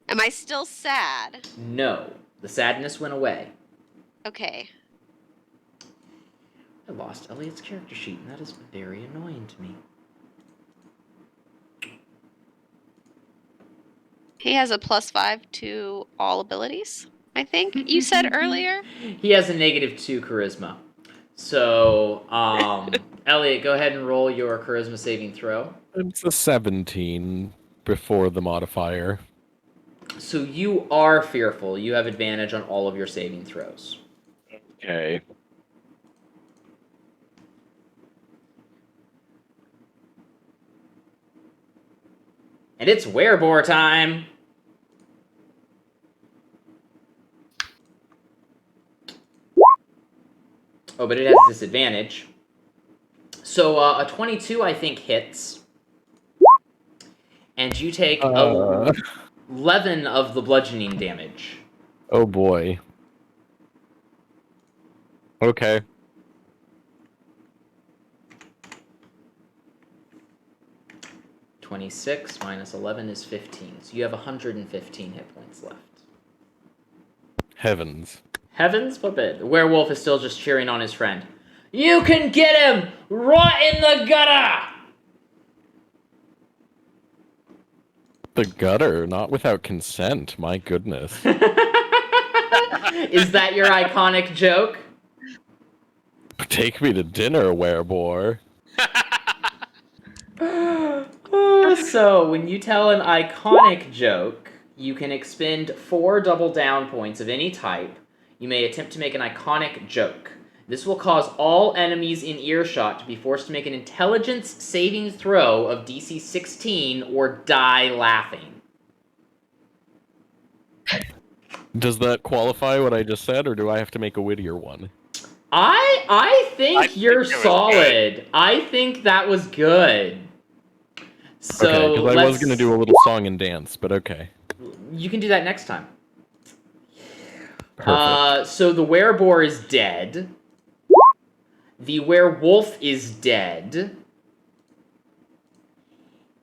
Am I still sad? No, the sadness went away. Okay. I lost Elliot's character sheet, and that is very annoying to me. He has a +5 to all abilities, I think you said earlier. He has a -2 charisma. So, Elliot, go ahead and roll your charisma saving throw. It's a 17 before the modifier. So you are fearful. You have advantage on all of your saving throws. Okay. And it's werebore time! Oh, but it has disadvantage. So a 22, I think, hits. And you take 11 of the bludgeoning damage. Oh boy. Okay. (26) minus 11 is 15. So you have 115 hit points left. Heavens. Heavens forbid. The werewolf is still just cheering on his friend. You can get him! Right in the gutter! The gutter, not without consent, my goodness. Is that your iconic joke? Take me to dinner, werebore. So, when you tell an iconic joke, you can expend 4 double down points of any type. You may attempt to make an iconic joke. This will cause all enemies in earshot to be forced to make an intelligence saving throw of DC 16 or die laughing. Does that qualify what I just said, or do I have to make a wittier one? I think I think you're it was solid. I think that was good. So okay, because I was let's- gonna do a little song and dance, but okay. You can do that next time. Perfect. So the wereboar is dead. The werewolf is dead.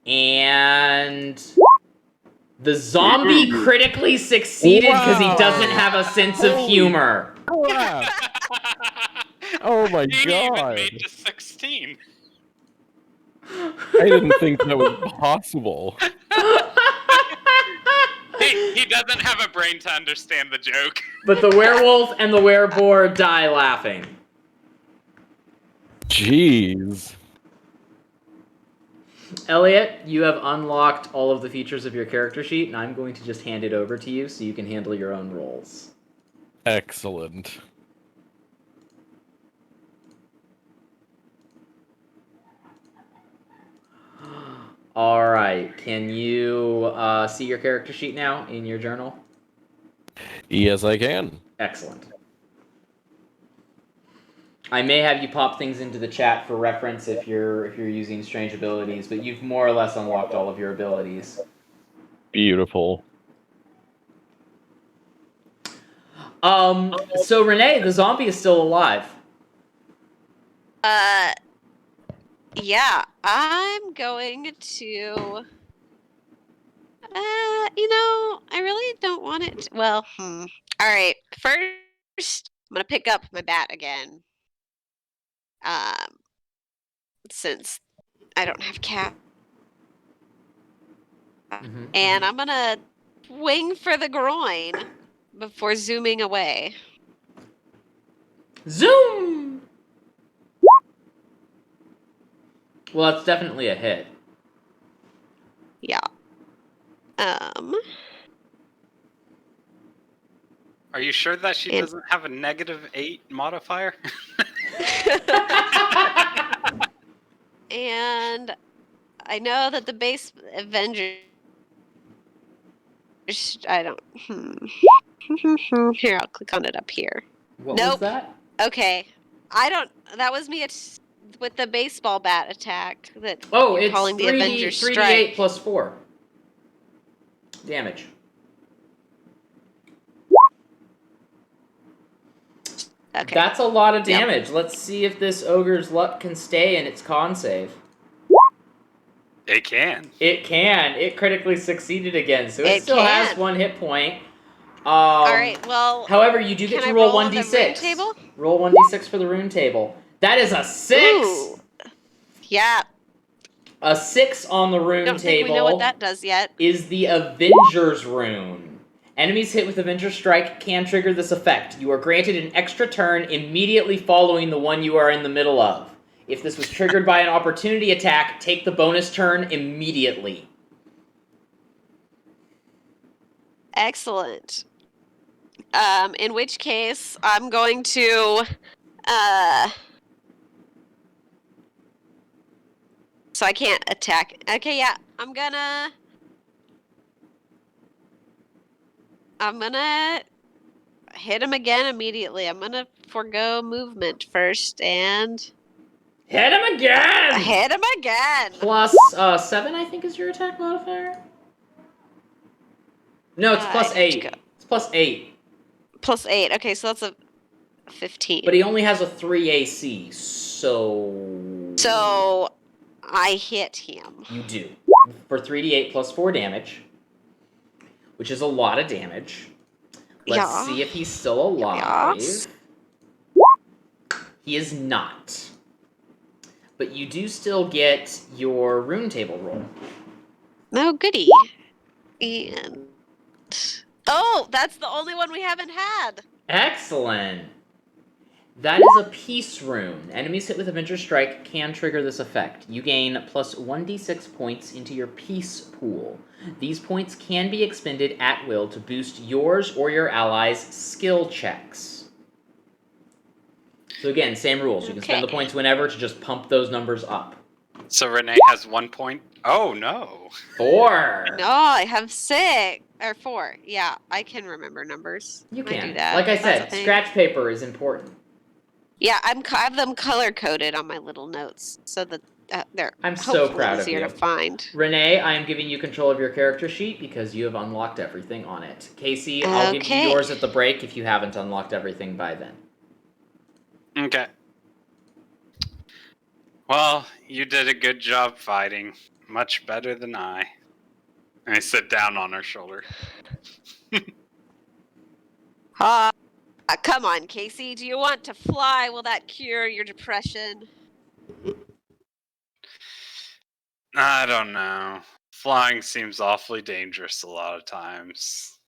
And the zombie critically succeeded because he Wow. doesn't have a sense of Holy humor. Crap. Oh my He even god. made to 16. I didn't think that was possible. He doesn't have a brain to understand the joke. But the werewolf and the wereboar die laughing. Jeez. Elliot, you have unlocked all of the features of your character sheet, and I'm going to just hand it over to you so you can handle your own roles. Excellent. Alright, can you see your character sheet now in your journal? Yes, I can. Excellent. I may have you pop things into the chat for reference if you're using strange abilities, but you've more or less unlocked all of your abilities. Beautiful. So Renee, the zombie is still alive. Yeah, I'm going to. I really don't want it. Well, All right. First, I'm gonna pick up my bat again. Since I don't have cat, and I'm gonna wing for the groin before zooming away. Zoom! Well, that's definitely a hit. Yeah. Are you sure that she And- doesn't have a -8 modifier? And I know that the base Avengers. I don't. Here, I'll click on it up here. What was Nope. that? Okay, I don't. That was me with the baseball bat attack that Oh, you're it's calling the 3D, Avengers 3d8 strike. plus 4. Damage. Okay. That's a lot of Yep. damage. Let's see if this ogre's luck can stay in its con save. It can. It can. It critically succeeded again, so it It still has can. 1 hit point. All right. Well, However, you do get can to I roll roll on the 1d6. rune table? Roll 1d6 for the rune table. That is a 6! ooh, yeah. A 6 on the rune Don't table think we know what that does yet. is the Avenger's rune. Enemies hit with Avenger's Strike can trigger this effect. You are granted an extra turn immediately following the one you are in the middle of. If this was triggered by an opportunity attack, take the bonus turn immediately. Excellent. In which case, I'm going to. So I can't attack. Okay, yeah. I'm gonna hit him again immediately. I'm gonna forego movement first and Hit him again! hit him again. Plus 7, I think, is your attack modifier? No, it's plus I have to 8. go. It's plus 8. Plus 8. Okay, so that's a 15. But he only has a 3 AC, so... So I hit him. You do. For 3d8 plus 4 damage, which is a lot of damage. Let's Yeah. see if he's still alive. Yes. He is not. But you do still get your rune table roll. Oh, goody. And oh, that's the only one we haven't had. Excellent. That is a peace rune. Enemies hit with Avenger's Strike can trigger this effect. You gain plus 1d6 points into your peace pool. These points can be expended at will to boost yours or your allies' skill checks. So again, same rules. You can spend the Okay. points whenever to just pump those numbers up. So Renee has 1 point. Oh no. 4. No, I have 6 or 4. Yeah, I can remember numbers. You I can. do that. Like I That's a said, thing. scratch paper is important. Yeah, I have them color coded on my little notes so that they're I'm so hopefully proud of easier you. to find. Renee, I am giving you control of your character sheet because you have unlocked everything on it. Casey, I'll give you Okay. yours at the break if you haven't unlocked everything by then. Okay. Well, you did a good job fighting. Much better than I. And I sit down on her shoulder. Come on, Casey. Do you want to fly? Will that cure your depression? I don't know. Flying seems awfully dangerous a lot of times.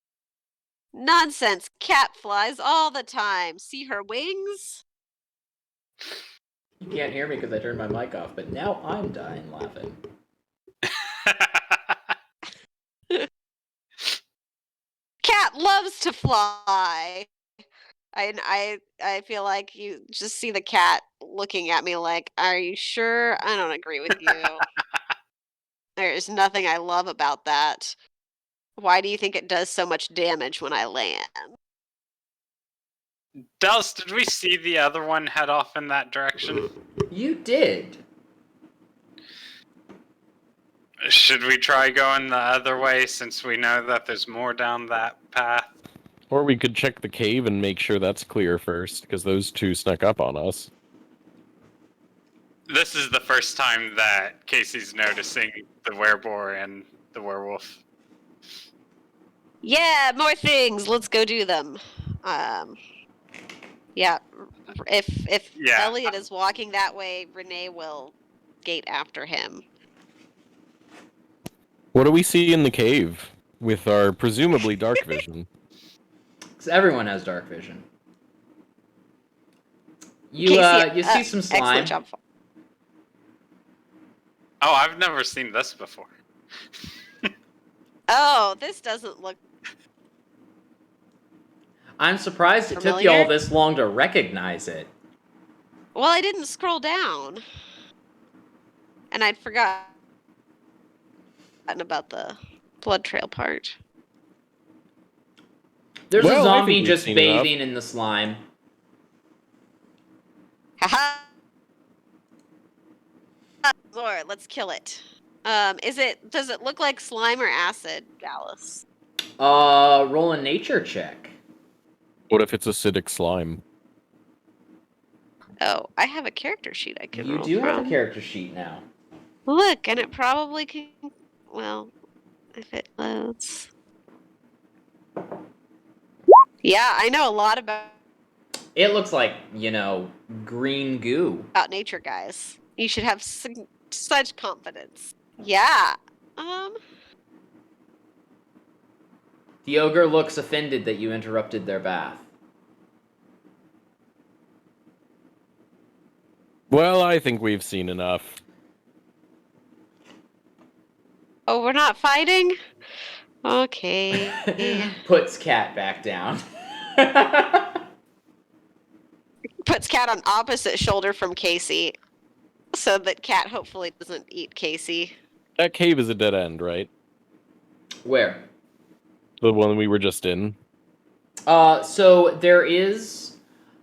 Nonsense. Cat flies all the time. See her wings? You can't hear me because I turned my mic off, but now I'm dying laughing. Cat loves to fly. I feel like you just see the cat looking at me like, are you sure? I don't agree with you. There's nothing I love about that. Why do you think it does so much damage when I land? Dallas, did we see the other one head off in that direction? You did. Should we try going the other way since we know that there's more down that path? Or we could check the cave and make sure that's clear first, because those two snuck up on us. This is the first time that Casey's noticing the wereboar and the werewolf. Yeah, more things. Let's go do them. Yeah. If Yeah. Elliot is walking that way, Renee will gate after him. What do we see in the cave with our presumably dark vision? Because everyone has dark vision. You Casey, you see some slime. Excellent job. Oh, I've never seen this before. Oh, this doesn't look. I'm surprised it took you Familiar? all this long to recognize it. Well, I didn't scroll down. And I'd forgotten about the blood trail part. There's Well, a I zombie think we've just seen enough. bathing in the slime. Haha! Lord, let's kill it. Does it look like slime or acid, Dallas? Roll a nature check. What if it's acidic slime? Oh, I have a character sheet I can You roll do have from. a character sheet now. Look, and it probably can. Well, if it loads. Yeah, I know a lot about It looks like, green goo. nature, guys. You should have such confidence. Yeah. The ogre looks offended that you interrupted their bath. Well, I think we've seen enough. Oh, we're not fighting? Okay. Puts cat back down. Puts Cat on opposite shoulder from Casey. So that Cat hopefully doesn't eat Casey. That cave is a dead end, right? Where? The one we were just in. So there is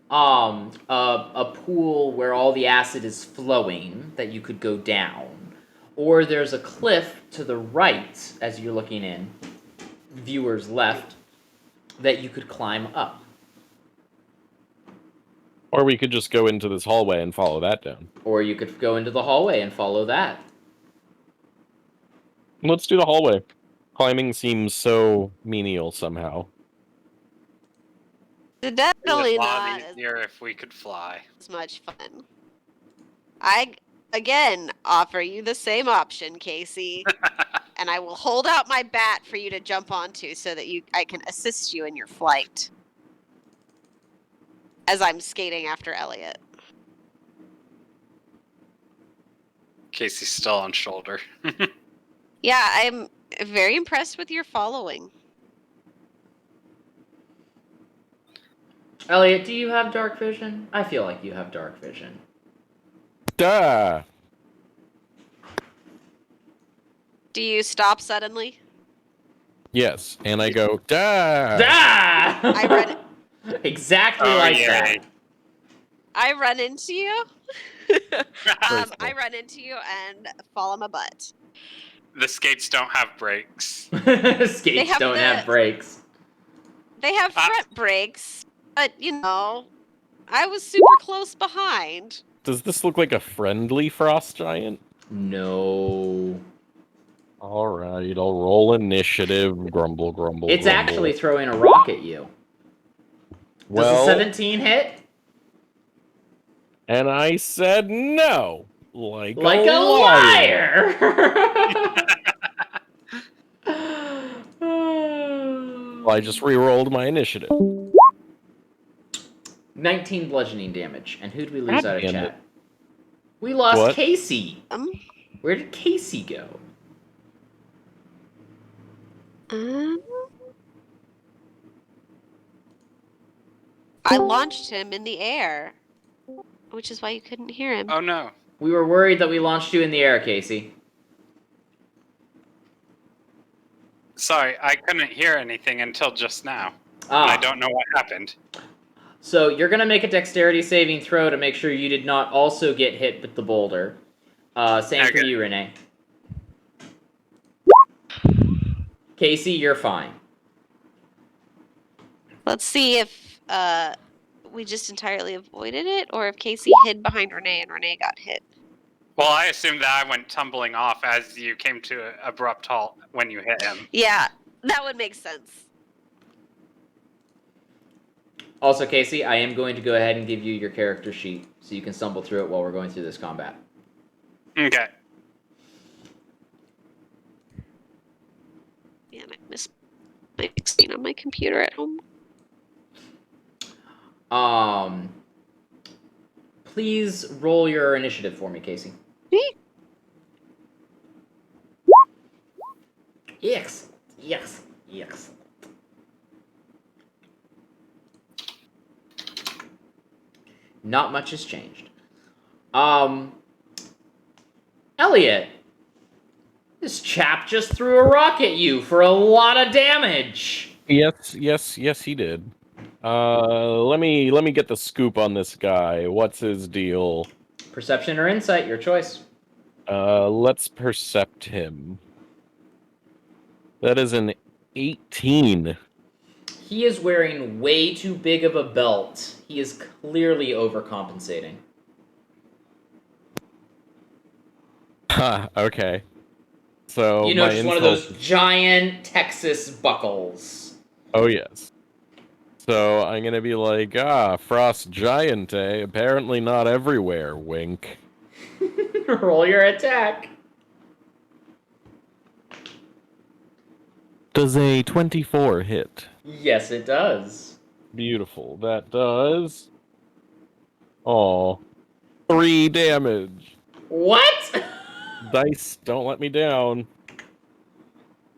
a pool where all the acid is flowing that you could go down. Or there's a cliff to the right, as you're looking in, viewers left, that you could climb up. Or we could just go into this hallway and follow that down. Or you could go into the hallway and follow that. Let's do the hallway. Climbing seems so menial somehow. It's It'd definitely be a lot not easier if we could fly. as much fun. I, again, offer you the same option, Casey. And I will hold out my bat for you to jump onto so that I can assist you in your flight. As I'm skating after Elliot. Casey's still on shoulder. Yeah, I'm very impressed with your following. Elliot, do you have dark vision? I feel like you have dark vision. Duh! Do you stop suddenly? Yes, and I go, duh! Ah! I read it. Exactly like yay. that. I run into you. Graceful. I run into you and fall on my butt. The skates don't have brakes. Skates have don't have the- brakes. They have Ah. front brakes, but I was super close behind. Does this look like a friendly frost giant? No. Alright, I'll roll initiative. Grumble, grumble, It's grumble. actually throwing a rock at you. Does well, a 17 hit? and I said no. Like Like a liar! Well, I just re-rolled my initiative. 19 bludgeoning damage. And who'd we lose God out of damn chat? We lost What? Casey. Um, Where did Casey go? I launched him in the air, which is why you couldn't hear him. Oh no. We were worried that we launched you in the air, Casey. Sorry, I couldn't hear anything until just now. Ah, I don't know what happened. so you're gonna make a dexterity saving throw to make sure you did not also get hit with the boulder. Same for Okay. you, Renee. Casey, you're fine. Let's see if we just entirely avoided it, or if Casey hid behind Renee and Renee got hit. Well, I assumed that I went tumbling off as you came to an abrupt halt when you hit him. Yeah, that would make sense. Also, Casey, I am going to go ahead and give you your character sheet so you can stumble through it while we're going through this combat. Okay. Man, I missed my screen on my computer at home. Please roll your initiative for me, Casey. Me? Yes. Yes. Yes. Not much has changed. Elliot, this chap just threw a rock at you for a lot of damage. Yes, he did. Let me get the scoop on this guy. What's his deal? Perception or insight, your choice. Let's percept him. That is an 18. He is wearing way too big of a belt. He is clearly overcompensating. Ha, okay. So You know, my just one of insult- those giant Texas buckles. Oh yes. So I'm gonna be like, frost giant, eh? Apparently not everywhere. Wink. Roll your attack. Does a 24 hit? Yes, it does. Beautiful. That does. Oh, 3 damage. What? Dice, don't let me down.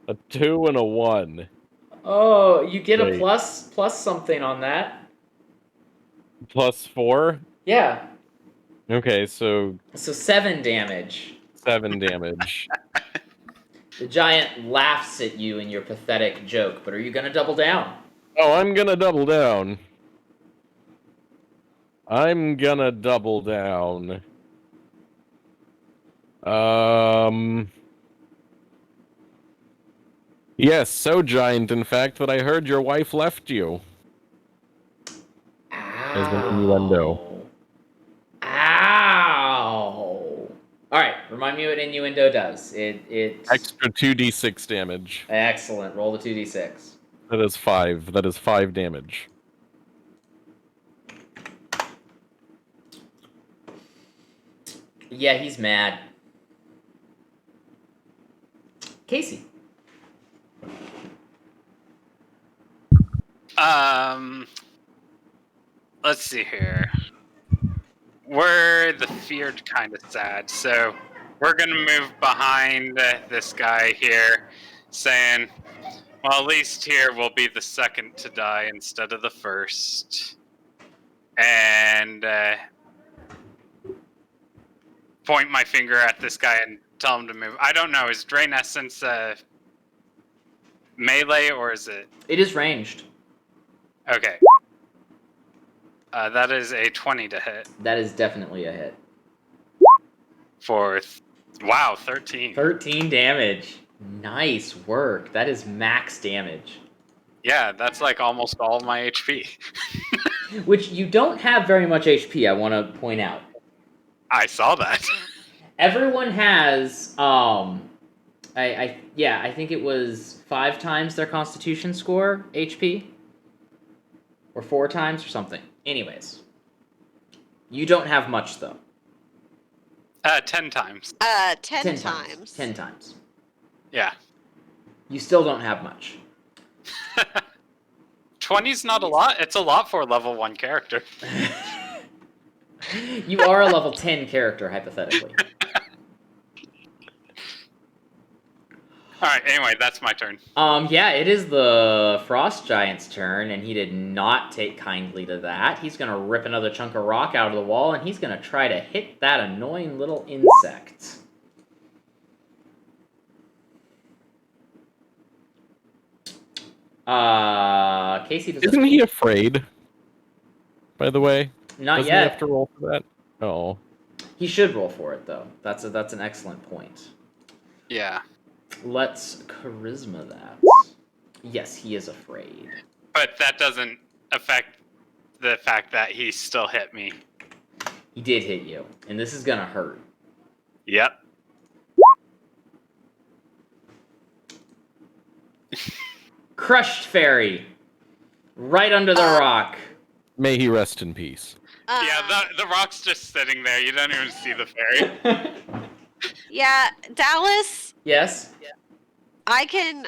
A 2 and a 1. Oh, you get a Wait. plus something on that. Plus 4? Yeah. Okay, so So 7 damage. 7 damage. The giant laughs at you in your pathetic joke, but are you gonna double down? Oh, I'm gonna double down. I'm gonna double down. Yes, so giant, in fact, that I heard your wife left you. As an innuendo. Ow! Alright, remind me what innuendo does. It's Extra 2d6 damage. excellent. Roll the 2d6. That is 5. That is 5 damage. Yeah, he's mad. Casey. Let's see here. We're the feared kind of sad, so we're gonna move behind this guy here, saying, well, at least here we'll be the second to die instead of the first. And point my finger at this guy and tell him to move. I don't know, is Drain Essence melee or is it? It is ranged. Okay. That is a 20 to hit That is definitely a hit. for, wow, 13. 13 damage. Nice work. That is max damage. Yeah, that's like almost all my HP. Which you don't have very much HP, I want to point out. I saw that. Everyone has I think it was 5 times their constitution score HP. Or 4 times or something. Anyways. You don't have much though. 10 times. 10 times. 10 times. Yeah. You still don't have much. 20's not a lot. It's a lot for a level 1 character. You are a level 10 character, hypothetically. Alright, anyway, that's my turn. Yeah, it is the Frost Giant's turn, and he did not take kindly to that. He's gonna rip another chunk of rock out of the wall, and he's gonna try to hit that annoying little insect. Casey does Isn't he afraid? By the way, not doesn't yet. he have to roll for that? Oh, He should roll for it though. That's an excellent point. Yeah. Let's charisma that. Yes, he is afraid. But that doesn't affect the fact that he still hit me. He did hit you, and this is gonna hurt. Yep. Crushed fairy, right under the rock. may he rest in peace. Yeah, the rock's just sitting there. You don't even see the fairy. Yeah, Dallas, Yes. I can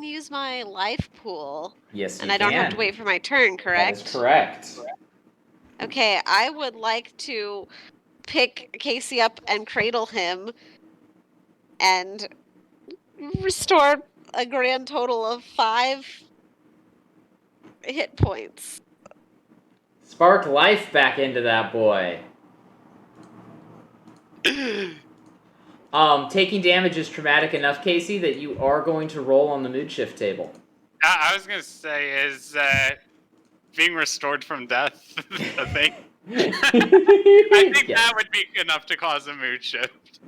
use my life pool, Yes, you and I don't have to can. wait for my turn, That correct? is correct. Okay, I would like to pick Casey up and cradle him and restore a grand total of 5 hit points. Spark life back into that boy. Taking damage is traumatic enough, Casey, that you are going to roll on the mood shift table. I was gonna say, is being restored from death a thing? I think Yes. that would be enough to cause a mood shift.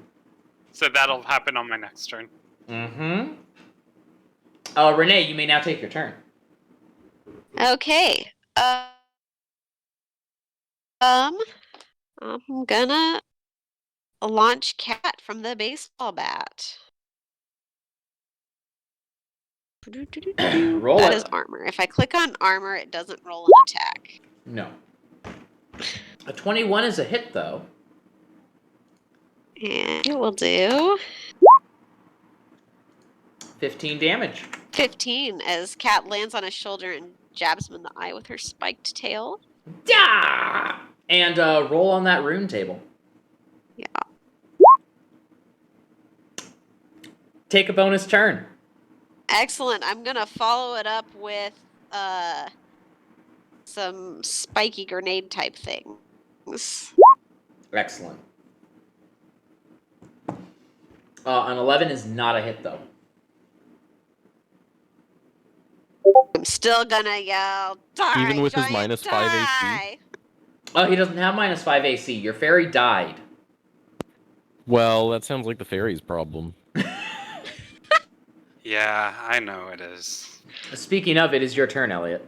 So that'll happen on my next turn. Mm-hmm. Renee, you may now take your turn. Okay. I'm gonna launch Cat from the baseball bat. Roll That it. is armor. If I click on armor, it doesn't roll an attack. No. A 21 is a hit, though. And it will do 15 damage. 15 as Cat lands on his shoulder and jabs him in the eye with her spiked tail. Yeah! And roll on that rune table. Yeah. Take a bonus turn. Excellent. I'm gonna follow it up with some spiky grenade type things. Excellent. An 11 is not a hit, though. I'm still gonna yell, die, Even with his giant, minus 5 AC? die!" Oh, he doesn't have minus 5 AC. Your fairy died. Well, that sounds like the fairy's problem. Yeah, I know it is. Speaking of, it is your turn, Elliot.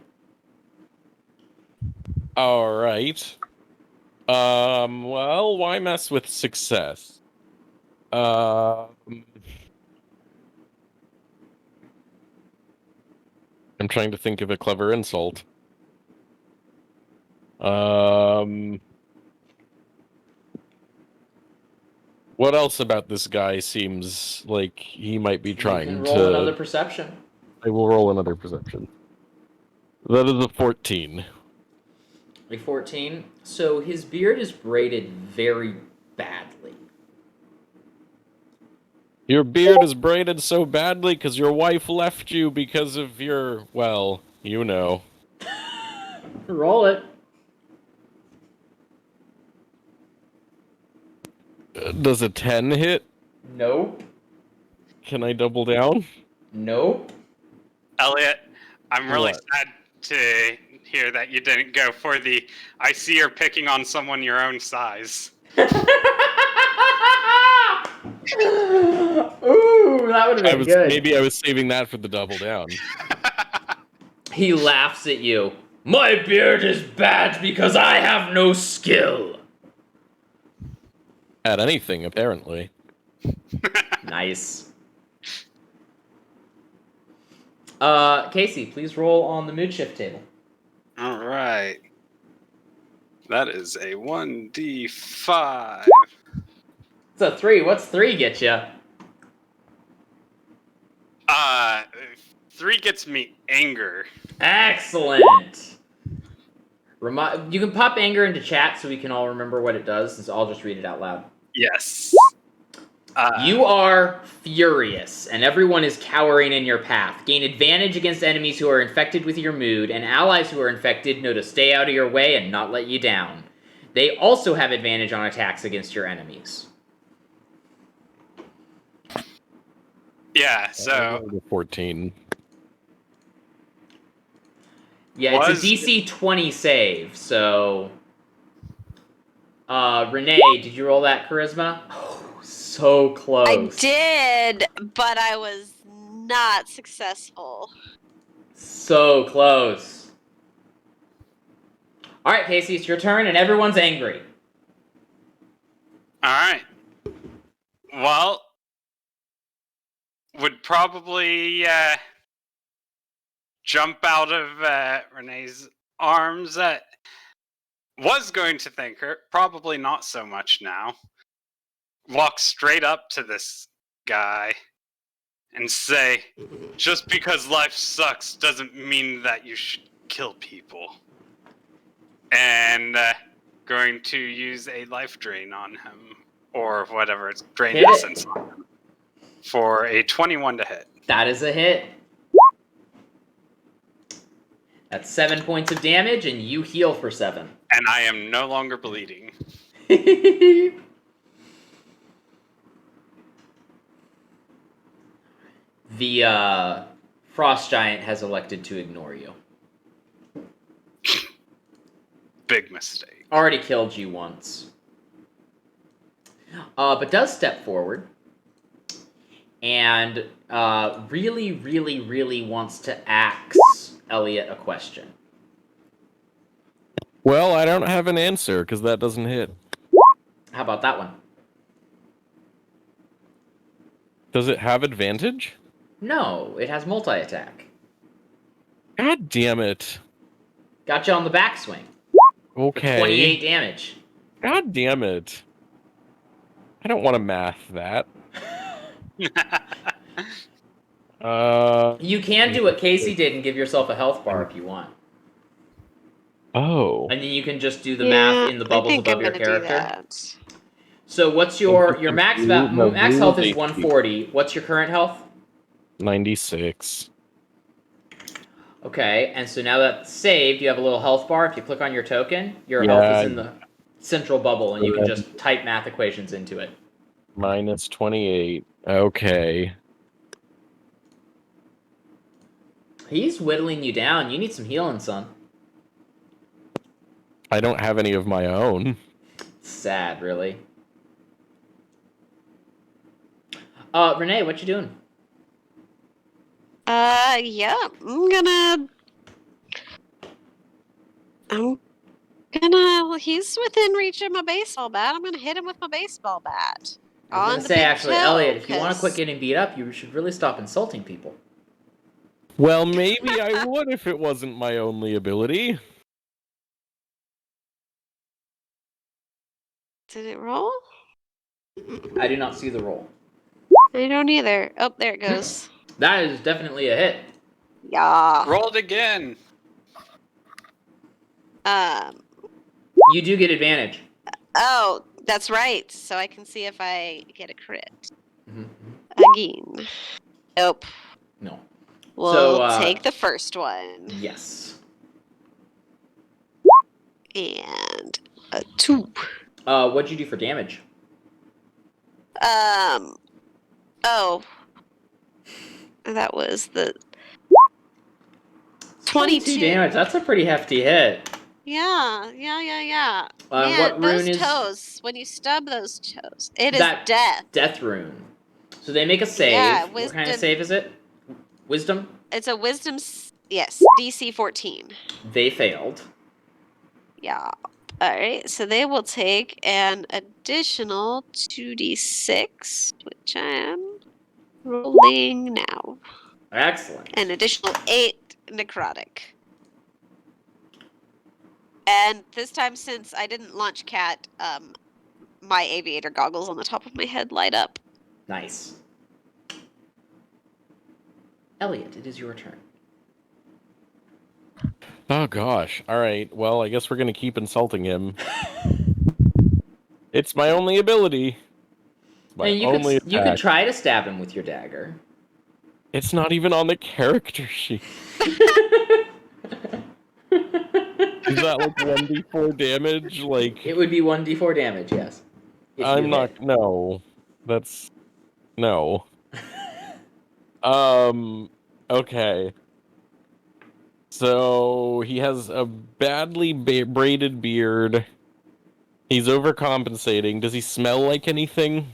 All right. Well, why mess with success? I'm trying to think of a clever insult. What else about this guy seems like he might be You trying can roll to... another perception. I will roll another perception. That is a 14. A 14. So his beard is braided very badly. Your beard is braided so badly because your wife left you because of your, well, you know. Roll it. Does a 10 hit? Nope. Can I double down? Nope. Elliot, I'm really What? sad to here that you didn't go for the I see you're picking on someone your own size. Ooh, that would have been good. Maybe I was saving that for the double down. He laughs at you. My beard is bad because I have no skill. At anything, apparently. Nice. Casey, please roll on the mood shift table. All right. That is a 1d5. It's a 3. What's 3 get you? 3 gets me anger. Excellent. You can pop anger into chat so we can all remember what it does. So I'll just read it out loud. Yes. You are furious, and everyone is cowering in your path. Gain advantage against enemies who are infected with your mood, and allies who are infected know to stay out of your way and not let you down. They also have advantage on attacks against your enemies. Yeah, so 14. Yeah, it's a DC 20 save, so... Renee, did you roll that charisma? Oh, so close. I did, but I was not successful. So close. Alright, Casey, it's your turn, and everyone's angry. Alright. Well, would probably jump out of Renee's arms. Was going to thank her, probably not so much now. Walk straight up to this guy and say, just because life sucks doesn't mean that you should kill people. And going to use a life drain on him, or whatever, it's drain Hit it. essence on him, for a 21 to hit. That is a hit. That's 7 points of damage, and you heal for 7. And I am no longer bleeding. The Frost Giant has elected to ignore you. Big mistake. Already killed you once. But does step forward. And really, really, really wants to ask Elliot a question. Well, I don't have an answer, because that doesn't hit. How about that one? Does it have advantage? No, it has multi-attack. God damn it. Got you on the backswing. Okay. 28 damage. God damn it. I don't want to math that. You can do what Casey did and give yourself a health bar if you want. Oh. And then you can just do the math in the bubbles I think above I'm your gonna character. Do that. So what's your max max health is 140. What's your current health? 96. Okay, and so now that's saved, you have a little health bar. If you click on your token, your health is in the central bubble, and you can just type math equations into it. Minus 28. Okay. He's whittling you down. You need some healing, son. I don't have any of my own. Sad, really. Renee, what you doing? Yeah, well, he's within reach of my baseball bat. I'm gonna hit him with my baseball bat. I was On gonna the say, big actually, toe, Elliot, if you want to 'cause- quit getting beat up, you should really stop insulting people. Well, maybe I would if it wasn't my only ability. Did it roll? I do not see the roll. I don't either. Oh, there it goes. That is definitely a hit. Yeah. Rolled again. You do get advantage. Oh, that's right. So I can see if I get a crit Mhm. again. Nope. No. We'll take the first one. Yes. And a 2. What'd you do for damage? Oh. That was the 22 damage. That's a pretty hefty hit. Yeah. Man, What those rune is toes, when you stub those toes, it is that? death. Death rune. So they make a save. Yeah, What kind of wisdom- save is it? Wisdom? It's a wisdom, yes, DC 14. They failed. Yeah. Alright, so they will take an additional 2d6, which I am rolling now. Excellent. An additional 8 necrotic. And this time, since I didn't launch cat, my aviator goggles on the top of my head light up. Nice. Elliot, it is your turn. Oh gosh. All right. Well, I guess we're gonna keep insulting him. It's my only ability. My And only you could attack. try to stab him with your dagger. It's not even on the character sheet. Is that like 1d4 damage? Like It would be 1d4 damage, yes. If you I'm not. hit. No, that's no. Okay. So he has a badly braided beard. He's overcompensating. Does he smell like anything?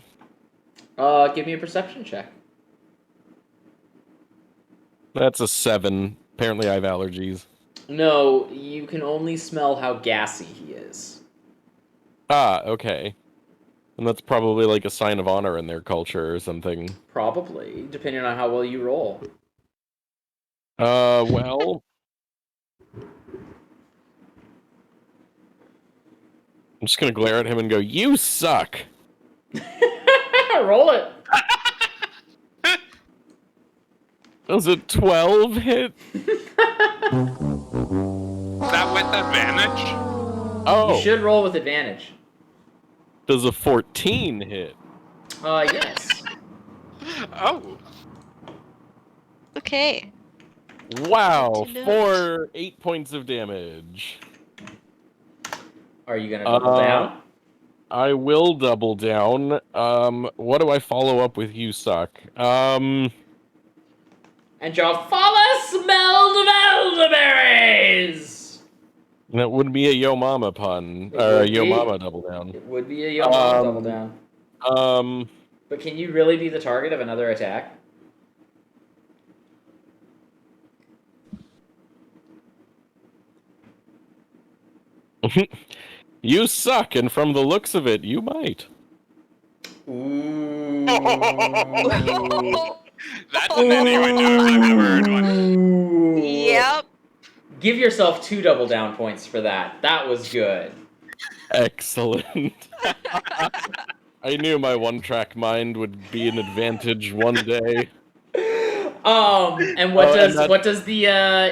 Give me a perception check. That's a 7. Apparently, I have allergies. No, you can only smell how gassy he is. Ah, okay. And that's probably like a sign of honor in their culture or something. Probably, depending on how well you roll. Well. I'm just gonna glare at him and go, "You suck!" Roll it. Does a 12 hit? Is that with advantage? Oh, You should roll with advantage. does a 14 hit? Yes. Oh. Okay. Wow, Good to know. for 8 points of damage. Are you gonna double down? I will double down. What do I follow up with? You suck. And Jafala smelled of elderberries! That would be a Yo Mama pun. It Or a would Yo be. Mama double down. It would be a Yomama double down. But can you really be the target of another attack? You suck, and from the looks of it, you might. Ooh. That's an innuendo if I've ever heard one. Ooh. Yep. Give yourself 2 double down points for that. That was good. Excellent. I knew my one-track mind would be an advantage one day. And what Oh, does and what does the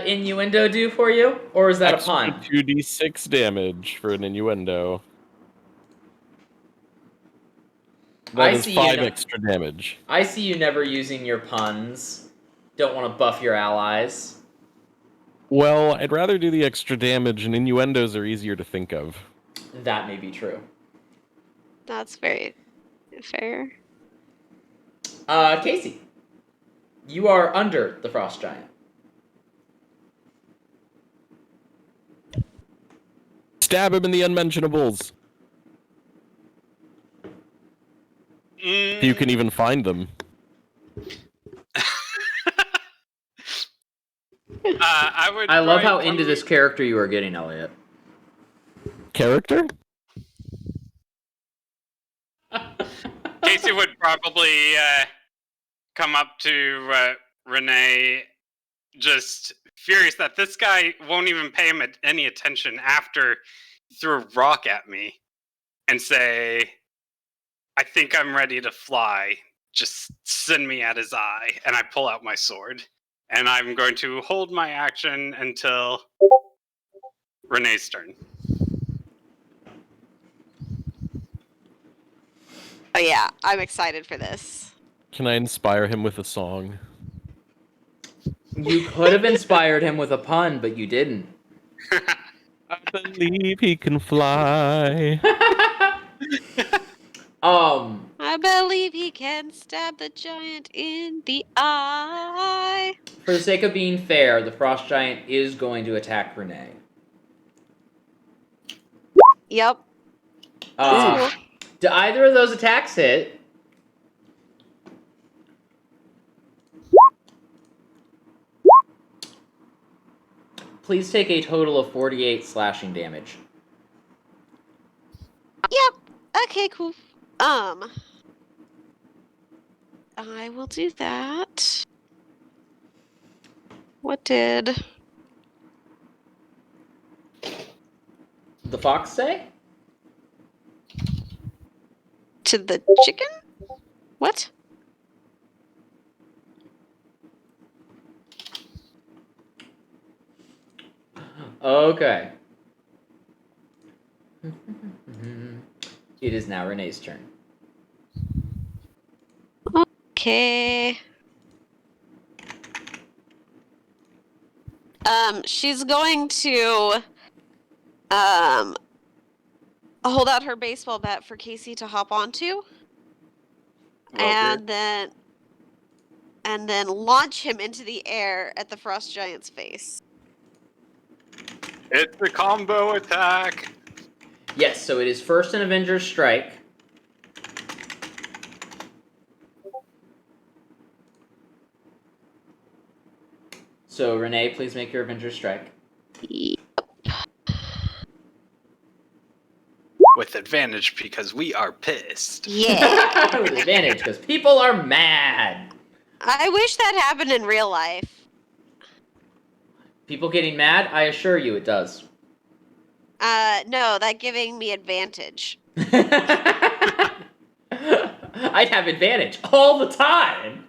innuendo do for you? Or is that a Extra pun? 2d6 damage for an innuendo. I That is see 5 you know- extra damage. I see you never using your puns. Don't want to buff your allies. Well, I'd rather do the extra damage, and innuendos are easier to think of. That may be true. That's very fair. Casey, you are under the frost giant. Stab him in the unmentionables. If you can even find them. I would. I love how probably- into this character you are getting, Elliot. Character? Casey would probably come up to Renee, just furious that this guy won't even pay him any attention after he threw a rock at me, and say, "I think I'm ready to fly. Just send me at his eye." And I pull out my sword, and I'm going to hold my action until Renee's turn. Oh yeah, I'm excited for this. Can I inspire him with a song? You could have inspired him with a pun, but you didn't. I believe he can fly. I believe he can stab the giant in the eye. For the sake of being fair, the frost giant is going to attack Renee. Yep. Uh, That's do either of those attacks hit? Please take a total of 48 slashing damage. Yep. Okay, cool. I will do that. What did The fox say? to the chicken? What? Okay. It is now Renee's turn. Okay. She's going to hold out her baseball bat for Casey to hop onto, and then launch him into the air at the frost giant's face. It's a combo attack. Yes, so it is first an Avenger's Strike. So, Renee, please make your Avenger's Strike. With advantage because we are pissed. Yeah. With advantage, because people are mad. I wish that happened in real life. People getting mad? I assure you it does. No, that giving me advantage. I'd have advantage all the time.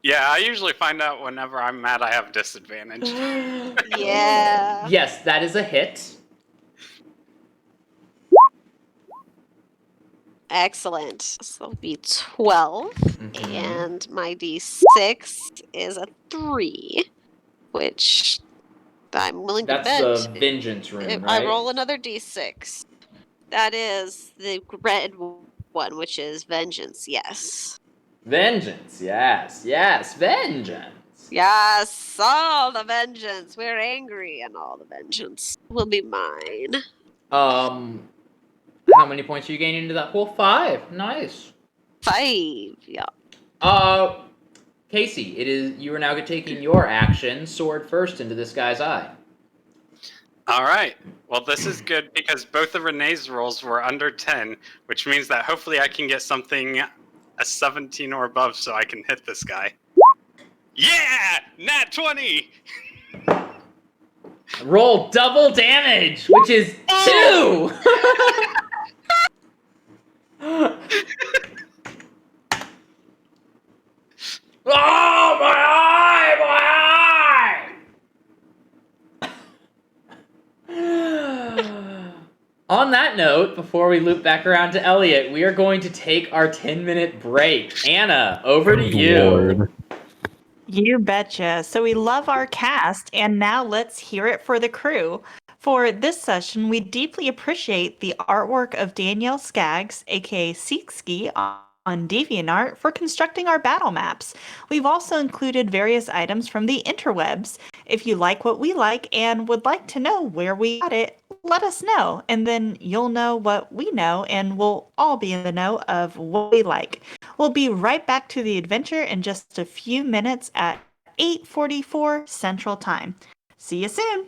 Yeah, I usually find out whenever I'm mad I have disadvantage. Yeah. Yes, that is a hit. Excellent. So it'll be 12, Mhm. and my d6 is a 3, which I'm willing to That's bet the vengeance rune, if right? I roll another d6. That is the red one, which is vengeance, yes. Vengeance, yes, yes, vengeance. Yes, all the vengeance. We're angry, and all the vengeance will be mine. How many points are you gaining into that pool? 5. Nice. 5, yeah. Casey, you are now taking your action, sword first into this guy's eye. All right. Well, this is good because both of Renee's rolls were under 10, which means that hopefully I can get something a 17 or above so I can hit this guy. Yeah! Nat 20! Roll double damage, which is 2! Oh, my eye! My eye! On that note, before we loop back around to Elliot, we are going to take our 10-minute break. Anna, over to you. Lord. You betcha. So we love our cast, and now let's hear it for the crew. For this session, we deeply appreciate the artwork of Danielle Skaggs, aka Seekski, on DeviantArt for constructing our battle maps. We've also included various items from the interwebs. If you like what we like and would like to know where we got it, let us know, and then you'll know what we know, and we'll all be in the know of what we like. We'll be right back to the adventure in just a few minutes at 8:44 Central Time. See you soon!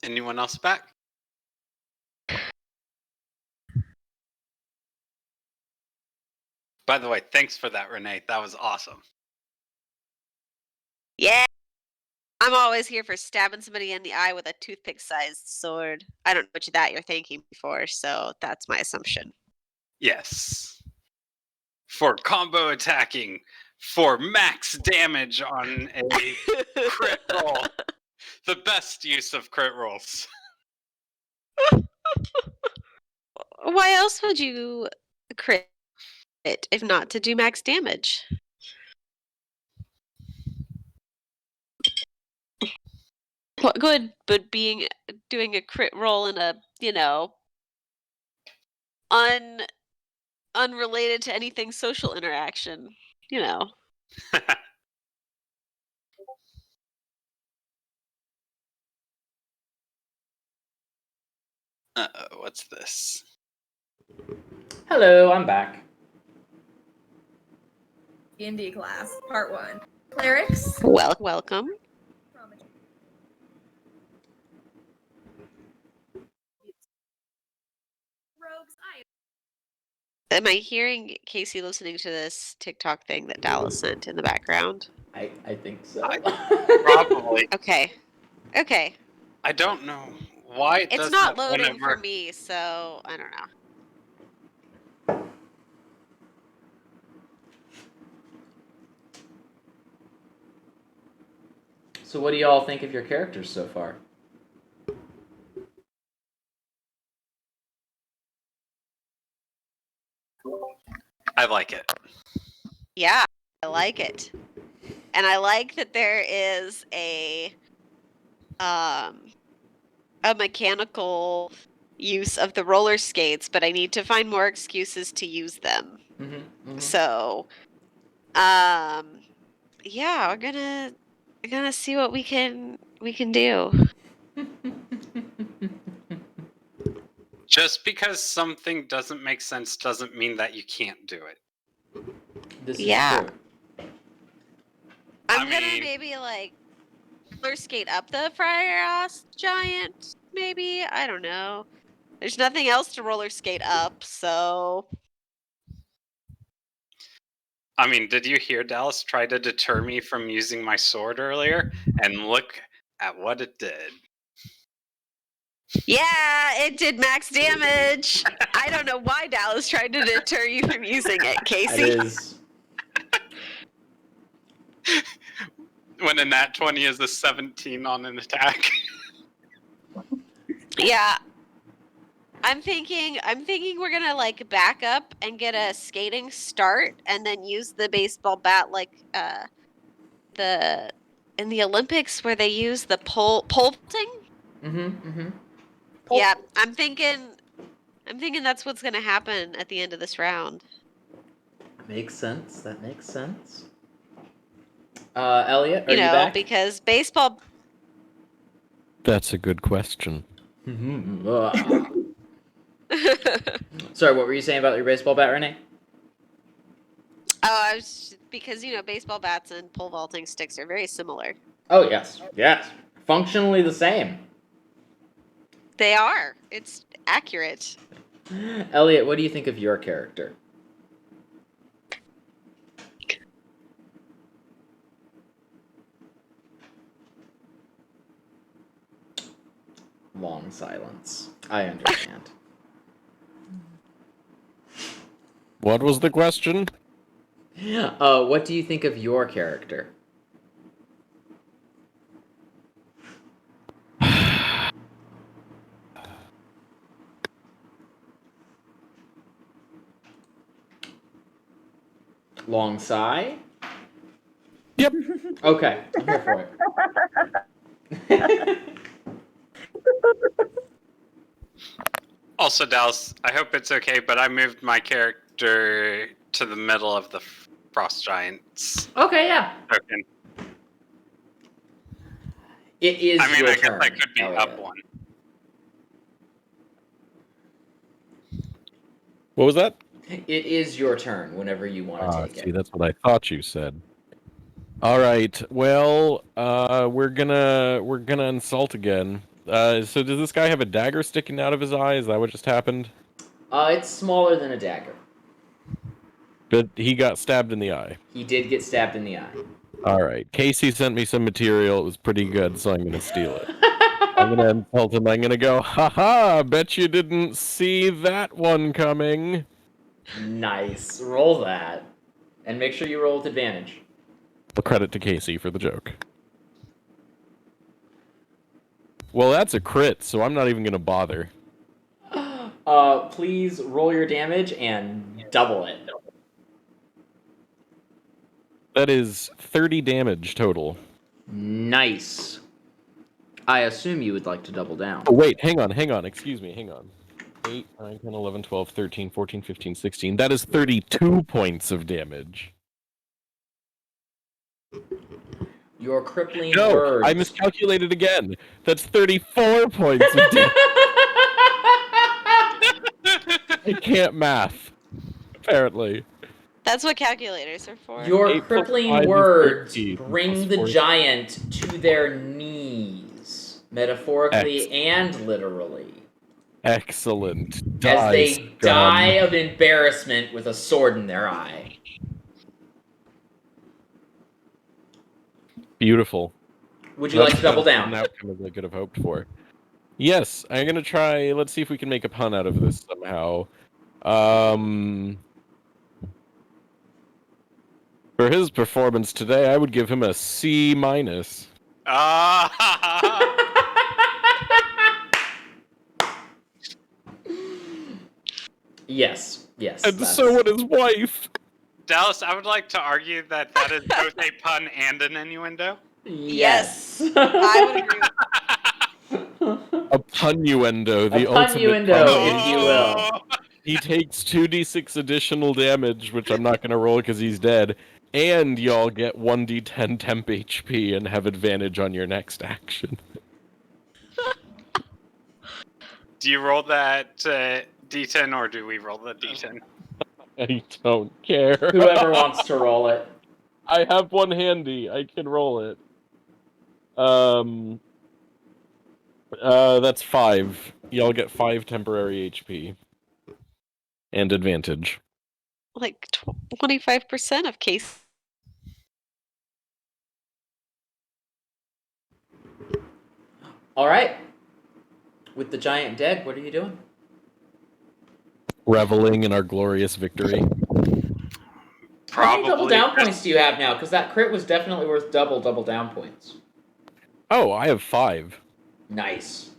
Anyone else back? By the way, thanks for that, Renee. That was awesome. Yeah. I'm always here for stabbing somebody in the eye with a toothpick-sized sword. I don't know what that you're thanking me for, so that's my assumption. Yes. For combo attacking, for max damage on a crit roll. The best use of crit rolls. Why else would you crit it if not to do max damage? What good but doing a crit roll in a, unrelated to anything social interaction, Uh-oh, what's this? Hello, I'm back. D&D class, part 1. Clerics. Welcome. Rogues. Am I hearing Casey listening to this TikTok thing that Dallas sent in the background? I think so. Probably. Okay. I don't know why it It's does not that loading whenever... for me, so I don't know. So what do y'all think of your characters so far? I like it. Yeah, I like it. And I like that there is a mechanical use of the roller skates, but I need to find more excuses to use them. So, yeah, we're gonna see what we can do. Just because something doesn't make sense doesn't mean that you can't do it. This Yeah. is true. I'm I gonna mean- maybe like roller skate up the Frost Giant, maybe? I don't know. There's nothing else to roller skate up, so I mean, did you hear Dallas try to deter me from using my sword earlier? And look at what it did. yeah, it did max damage. I don't know why Dallas tried to deter you from using it, That Casey. is. When a nat 20 is a 17 on an attack. Yeah. I'm thinking we're gonna like back up and get a skating start and then use the baseball bat like in the Olympics where they use the pole vaulting. Yeah, I'm thinking that's what's gonna happen at the end of this round. Makes sense. That makes sense. Elliot, are you back? Because baseball. That's a good question. Sorry, what were you saying about your baseball bat, Renee? I was because baseball bats and pole vaulting sticks are very similar. Oh yes, functionally the same. They are. It's accurate. Elliot, what do you think of your character? Long silence. I understand. What was the question? What do you think of your character? Long sigh? Yep. Okay, I'm here for it. Also, Dallas, I hope it's okay, but I moved my character to the middle of the Frost Giants. Okay, yeah. Token. It is I mean, your I guess turn, I could be Elliot. up one. What was that? It is your turn whenever you want to take See, it. that's what I thought you said. All right. Well, we're gonna insult again. So does this guy have a dagger sticking out of his eye? Is that what just happened? It's smaller than a dagger. But he got stabbed in the eye. He did get stabbed in the eye. All right. Casey sent me some material. It was pretty good, so I'm going to steal it. I'm going to insult him. I'm going to go, haha, bet you didn't see that one coming. Nice. Roll that. And make sure you roll with advantage. Well, credit to Casey for the joke. Well, that's a crit, so I'm not even going to bother. Please roll your damage and double it. That is 30 damage total. Nice. I assume you would like to double down. Oh, wait, hang on. Excuse me, hang on. 8, 9, 10, 11, 12, 13, 14, 15, 16. That is 32 points of damage. Your crippling No, words. I miscalculated again. That's 34 points of damage. I can't math, apparently. That's what calculators are for. Your 8 plus 5 crippling is words 13, bring plus the 4. giant to their knees, metaphorically and literally, Excellent. as they scum. die of embarrassment with a sword in their eye. Beautiful. Would you like to double down? An outcome as I could have hoped for. Yes, I'm gonna try. Let's see if we can make a pun out of this somehow. For his performance today, I would give him a C minus. Yes. And that's- so would his wife. Dallas, I would like to argue that that is both a pun and an innuendo. Yes. I would agree with A punnuendo, the A ultimate punnuendo, pun. if you will. He takes 2d6 additional damage, which I'm not gonna roll because he's dead, and y'all get 1d10 temp HP and have advantage on your next action. Do you roll that D10 or do we roll the D10? I don't care. Whoever wants to roll it. I have one handy. I can roll it. That's 5. Y'all get 5 temporary HP. And advantage. like 25% of case. All right. With the giant dead, what are you doing? Reveling in our glorious victory. How many double Probably. down points do you have now? Because that crit was definitely worth double down points. Oh, I have 5. Nice.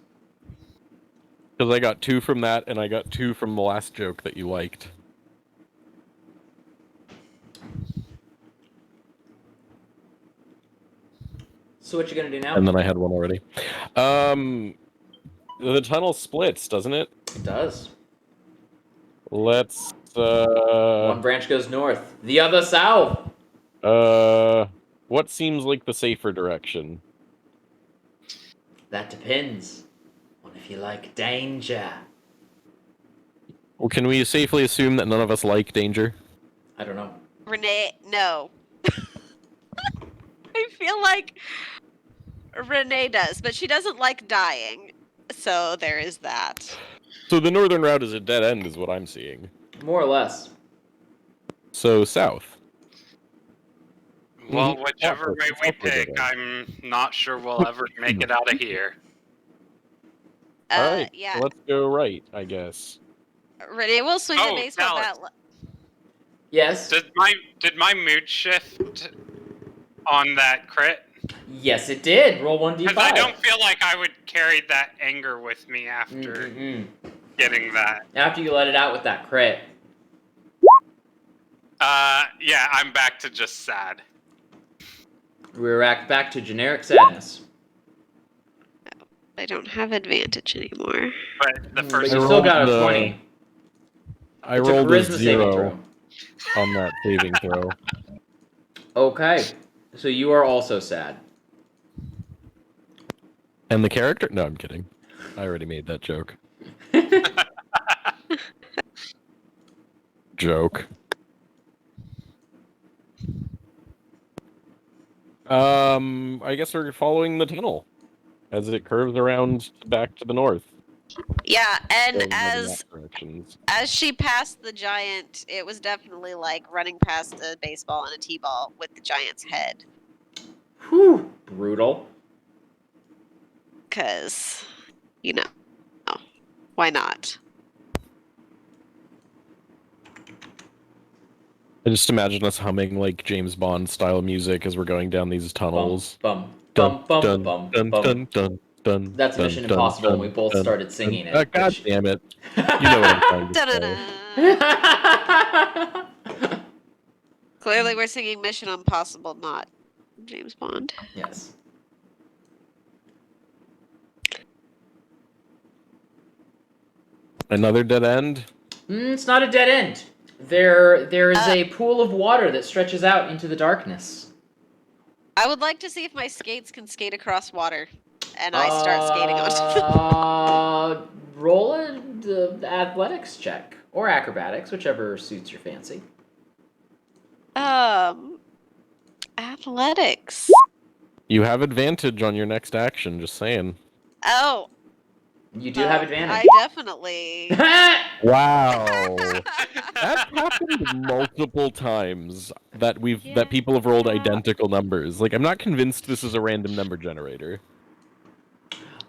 Because I got 2 from that, and I got 2 from the last joke that you liked. So what you gonna do now? And then I had 1 already. The tunnel splits, doesn't it? It does. Let's, One branch goes north, the other south. what seems like the safer direction? That depends on if you like danger. Well, can we safely assume that none of us like danger? I don't know. Renee, no. I feel like Renee does, but she doesn't like dying. So there is that. So the northern route is a dead end, is what I'm seeing. More or less. So south. Well, Mhm. whichever way we Southward, pick, I'm not sure we'll ever make it out of here. All right, Yeah. let's go right, I guess. Renee will swing the Oh, baseball Dallas. bat. Yes. Did my mood shift on that crit? Yes, it did. Roll 1d5. Because I don't feel like I would carry that anger with me after getting that. After you let it out with that crit. Yeah, I'm back to just sad. We're back to generic sadness. I don't have advantage anymore. But the But first you I still got a rolled, 20. I It's a rolled a charisma saving 0 throw. on that saving throw. Okay. So you are also sad. And the character? No, I'm kidding. I already made that joke. Joke. I guess we're following the tunnel. as it curves around back to the north. Yeah, and Going in as that directions. she passed the giant, it was definitely like running past a baseball and a t-ball with the giant's head. Whew, brutal. Because, you know, why not? I just imagine us humming like James Bond style music as we're going down these tunnels. Bum, Dun, bum, bum, dun, bum, dun, bum. dun, dun, dun, That's dun, Mission dun, Impossible, and we dun, both dun, started singing dun. it. God damn it. You know what I'm trying to say. Da-da-da. Clearly, we're singing Mission Impossible, not James Bond. Yes. Another dead end? It's not a dead end. There is a pool of water that stretches out into the darkness. I would like to see if my skates can skate across water, and I start skating onto them. Roll an athletics check or acrobatics, whichever suits your fancy. Athletics. You have advantage on your next action, just saying. Oh, You do have advantage. I definitely. Wow. That's happened multiple times that that people have rolled identical numbers. Like, I'm not convinced this is a random number generator.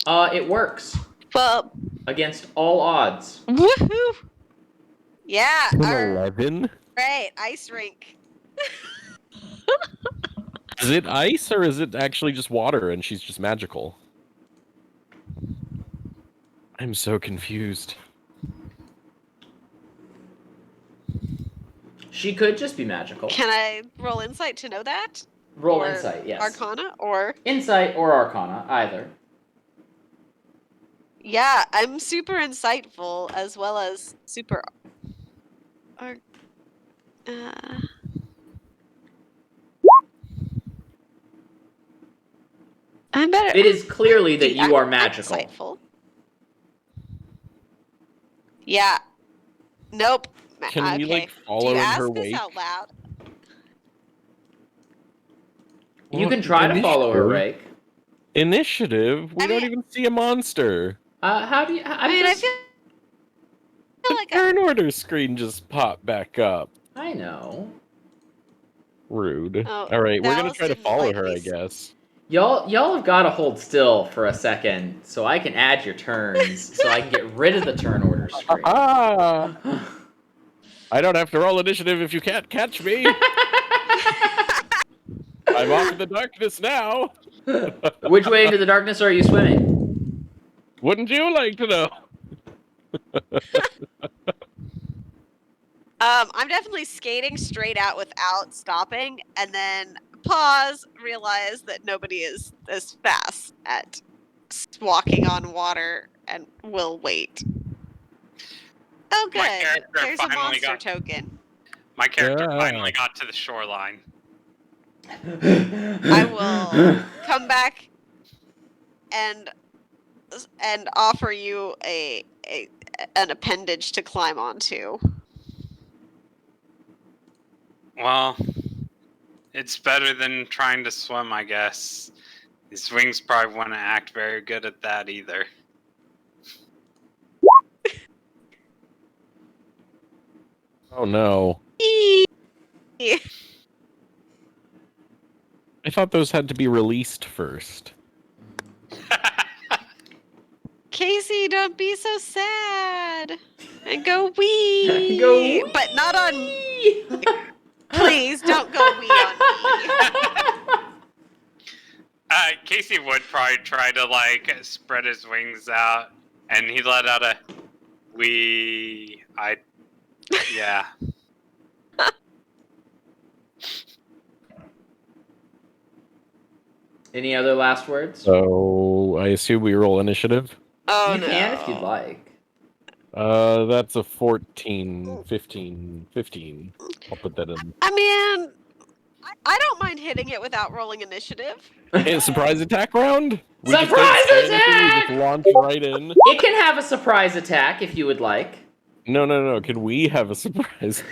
It works Well, against all odds. woohoo! Yeah, An all 11? right, ice rink. Is it ice or is it actually just water and she's just magical? I'm so confused. She could just be magical. Can I roll insight to know that? Roll Or insight, yes. Arcana, or Insight or Arcana, either. yeah, I'm super insightful as well as super. I'm better. It is clearly that Yeah, you are I'm magical. insightful. Yeah. Nope. Can we, like, follow Do you in ask her this wake? out loud? You can try to follow her Initiative? rake. Initiative? We I don't mean- even see a monster. How do you? I mean, I feel The like turn order screen just popped back up. I know. Rude. Oh, Alright, we're gonna Dallas try to didn't follow like her, I these. guess. Y'all have got to hold still for a second so I can add your turns so I can get rid of the turn order screen. Ah! I don't have to roll initiative if you can't catch me. I'm off in the darkness now. Which way into the darkness are you swimming? Wouldn't you like to know? I'm definitely skating straight out without stopping, and then pause, realize that nobody is as fast at walking on water, and will wait. Oh, My good. character There's a finally monster got- token. My character Yeah. finally got to the shoreline. I will come back and offer you an appendage to climb onto. Well, it's better than trying to swim, I guess. These wings probably wouldn't act very good at that either. Oh no. I thought those had to be released first. Casey, don't be so sad. And go wee. Go wee. But not on me. Please don't go wee on me. Casey would probably try to, like, spread his wings out, and he let out a wee. Yeah. Any other last words? So I assume we roll initiative. Oh you no. can if you'd like. That's a 14, 15. I'll put that in. I mean, I don't mind hitting it without rolling initiative. Hey, surprise attack round? We Surprise just don't say anything, attack! We just launch right in. It can have a surprise attack if you would like. No. Can we have a surprise?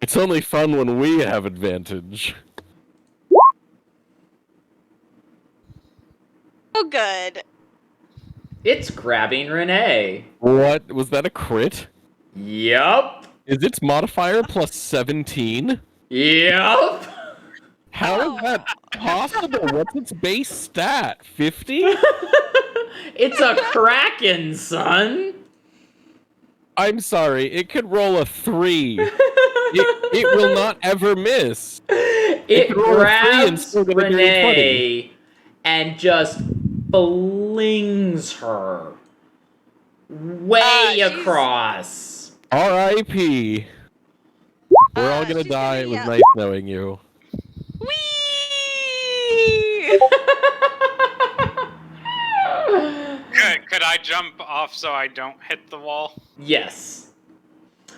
It's only fun when we have advantage. so good. It's grabbing Renee. What? Was that a crit? Yup. Is its modifier plus 17? Yup. How is that possible? What's its base stat? 50? It's a Kraken, son. I'm sorry, it could roll a 3. It will not ever miss. It could roll a 3 and grabs still get a dirty 20. Renee and just flings her way She's- R.I.P. she's We're all gonna gonna die. It was yell. nice knowing you. Whee! Could I jump off so I don't hit the wall? Yes.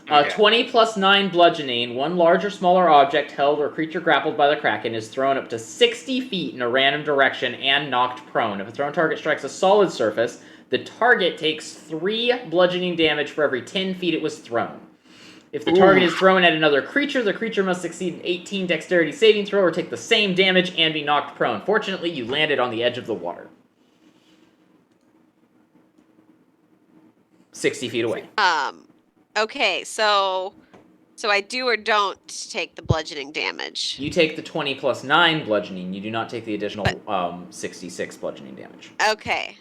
Okay. 20 plus 9 bludgeoning. One large or smaller object held or creature grappled by the Kraken is thrown up to 60 feet in a random direction and knocked prone. If a thrown target strikes a solid surface, the target takes 3 bludgeoning damage for every 10 feet it was thrown. If the target is thrown at another creature, the creature must succeed an 18 dexterity saving throw or take the same damage and be knocked prone. Fortunately, you landed on the edge of the water. 60 feet away. Okay, so I do or don't take the bludgeoning damage. You take the 20 plus 9 bludgeoning. You do not take the additional 66 bludgeoning damage. Okay.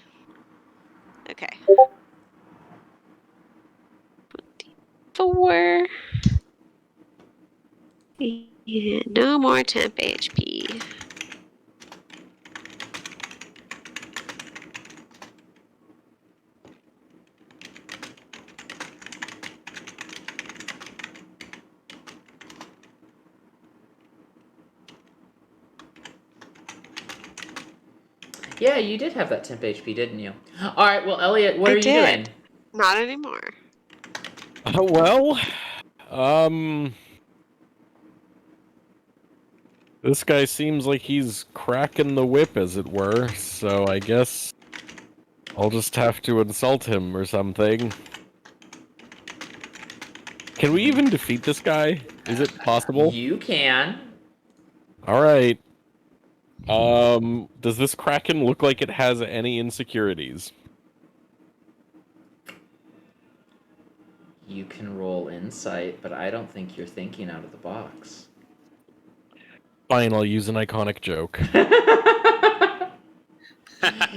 4. Yeah, no more temp HP. Yeah, you did have that temp HP, didn't you? Alright, well, Elliot, what I are you did. doing? Not anymore. This guy seems like he's cracking the whip, as it were, so I guess I'll just have to insult him or something. Can we even defeat this guy? Is it possible? You can. Alright. Does this Kraken look like it has any insecurities? You can roll insight, but I don't think you're thinking out of the box. Fine, I'll use an iconic joke.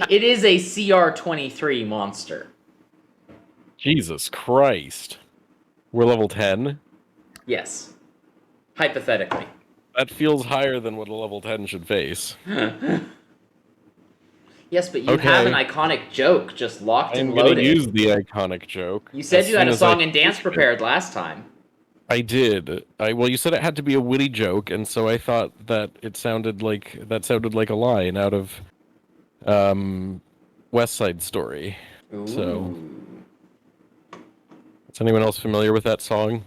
It is a CR23 monster. Jesus Christ. We're level 10? Yes. Hypothetically. That feels higher than what a level 10 should face. Yes, but you Okay. have an iconic joke just locked I'm and gonna loaded. use the iconic joke. You said as you had soon a as song I- and dance prepared last time. I did. Well, you said it had to be a witty joke, and so I thought that it sounded like a line out of West Side Story. So- Ooh. Is anyone else familiar with that song?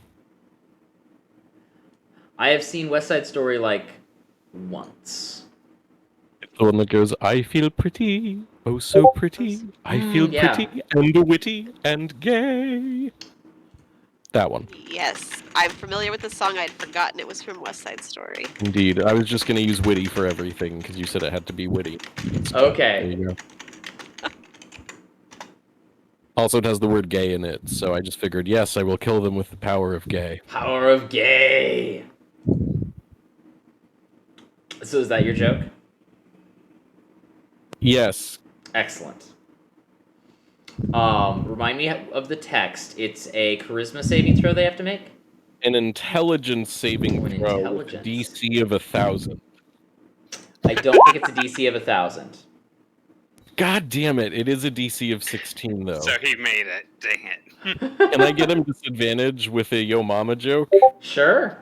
I have seen West Side Story like once. The one that goes, I feel pretty, oh so pretty. I feel yeah. pretty and witty and gay. That one. Yes, I'm familiar with the song. I'd forgotten it was from West Side Story. Indeed. I was just going to use witty for everything because you said it had to be witty. There Okay. you go. Also, it has the word gay in it, so I just figured, yes, I will kill them with the power of gay. Power of gay. So is that your joke? Yes. Excellent. Remind me of the text. It's a charisma saving throw they have to make? An intelligence saving An throw intelligence. with a DC of 1,000. I don't think it's a DC of 1,000. God damn it, it is a DC of 16, though. So he made it. Dang it. Can I get him disadvantage with a Yo Mama joke? Sure.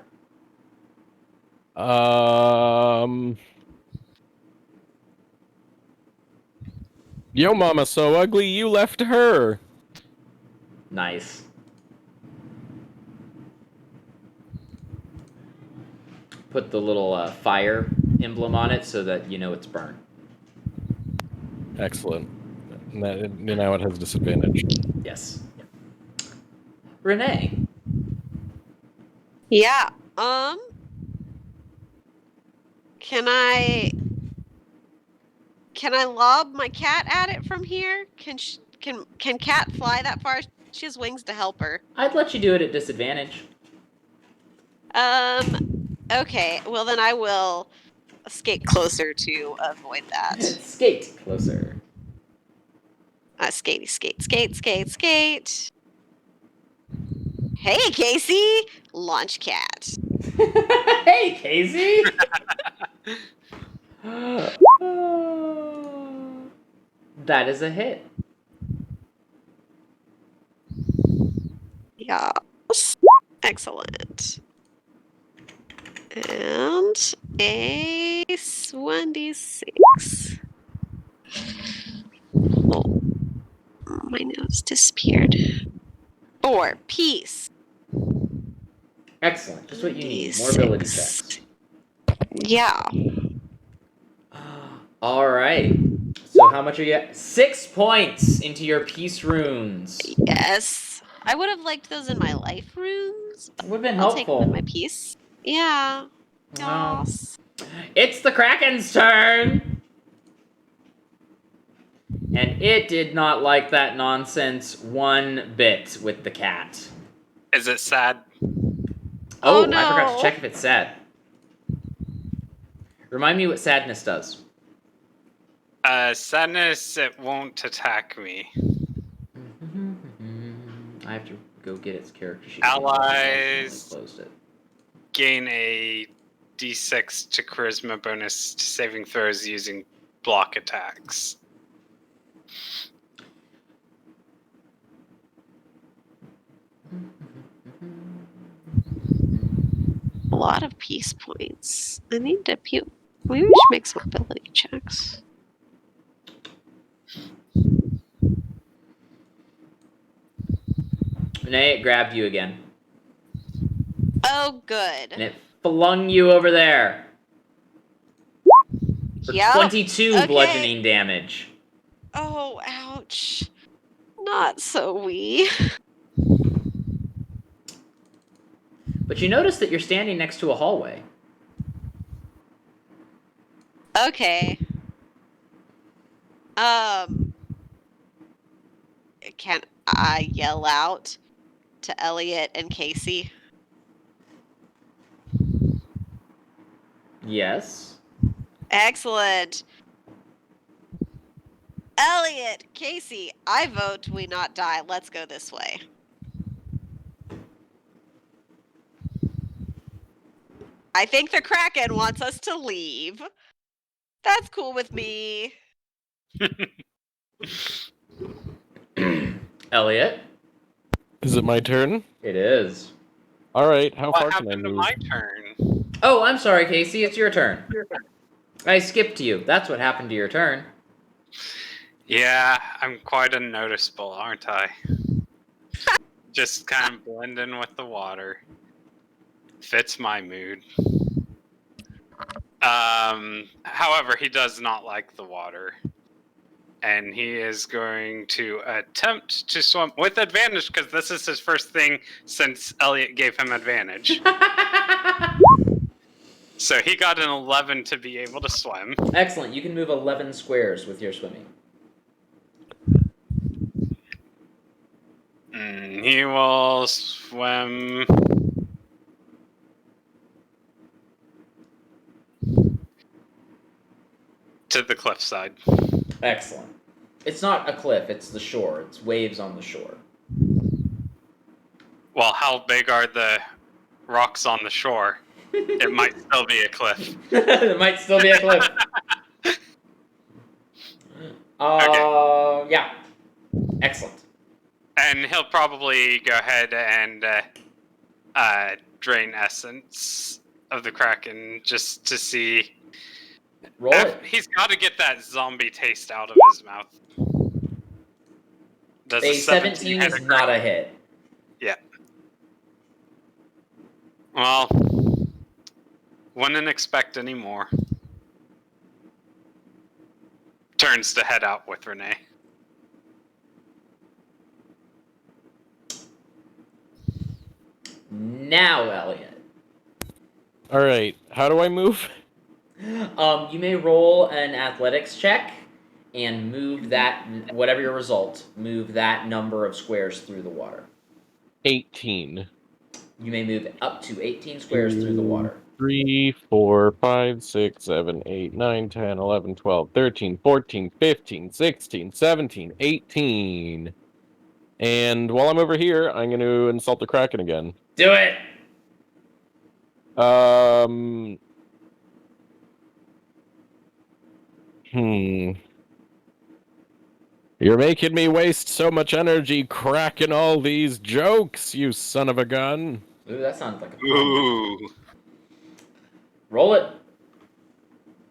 Yo Mama so ugly you left her. Nice. Put the little fire emblem on it so that you know it's burned. Excellent. Now it has disadvantage. Yes. Renee. Yeah. Can I Can I lob my cat at it from here? Can cat fly that far? She has wings to help her. I'd let you do it at disadvantage. Okay. Well, then I will skate closer to avoid that. Skate closer. Skatey, skate, skate, skate, skate. Hey, Casey! Launch cat. Hey, Casey! That is a hit. Yes. Excellent. And a 1d6. Oh, my nose disappeared. 4. Peace. Excellent. Just what you need. More ability checks. Yeah. All right. So how much are you at? 6 points into your peace runes. Yes. I would have liked those in my life runes. It would have been I'll take them in helpful. my peace. Yeah. Well, Yes. it's the Kraken's turn! And it did not like that nonsense one bit with the cat. Is it sad? Oh, Oh, I forgot to no. check if it's sad. Remind me what sadness does. Sadness, it won't attack me. I have to go get its character sheet. Allies. I closed it. Gain a d6 to charisma bonus to saving throws using block attacks. A lot of peace points. I need to maybe we should make some ability checks. Renee, it grabbed you again. Oh, good. And it flung you over there. For Yep. 22 Okay. bludgeoning damage. Oh, ouch. Not so wee. But you notice that you're standing next to a hallway. Okay. Can I yell out to Elliot and Casey? Yes. Excellent. Elliot, Casey, I vote we not die. Let's go this way. I think the Kraken wants us to leave. That's cool with me. Elliot, Is it my turn? it is. All right. How What far can I happened to move? my turn? Oh, I'm sorry, Casey. It's your turn. I skipped you. That's what happened to your turn. Yeah, I'm quite unnoticeable, aren't I? Just kind of blend in with the water. Fits my mood. However, he does not like the water. And he is going to attempt to swim with advantage because this is his first thing since Elliot gave him advantage. So he got an 11 to be able to swim. Excellent. You can move 11 squares with your swimming. He will swim to the cliffside. Excellent. It's not a cliff, it's the shore. It's waves on the shore. Well, how big are the rocks on the shore? It might still be a cliff. It might still be a cliff. Yeah. Excellent. And he'll probably go ahead and drain essence of the Kraken just to see. Roll it. He's got to get that zombie taste out of his mouth. Does A 17 hit is a not a hit. Well, wouldn't expect any more. Turns to head out with Renee. Now, Elliot. All right. How do I move? You may roll an athletics check and move that, whatever your result, move that number of squares through the water. 18. You may move up to 18 squares through the water. 3, 4, 5, 6, 7, 8, 9, 10, 11, 12, 13, 14, 15, 16, 17, 18. And while I'm over here, I'm going to insult the Kraken again. Do it! You're making me waste so much energy cracking all these jokes, you son of a gun. Ooh, that sounds like a pun. Ooh. Roll it.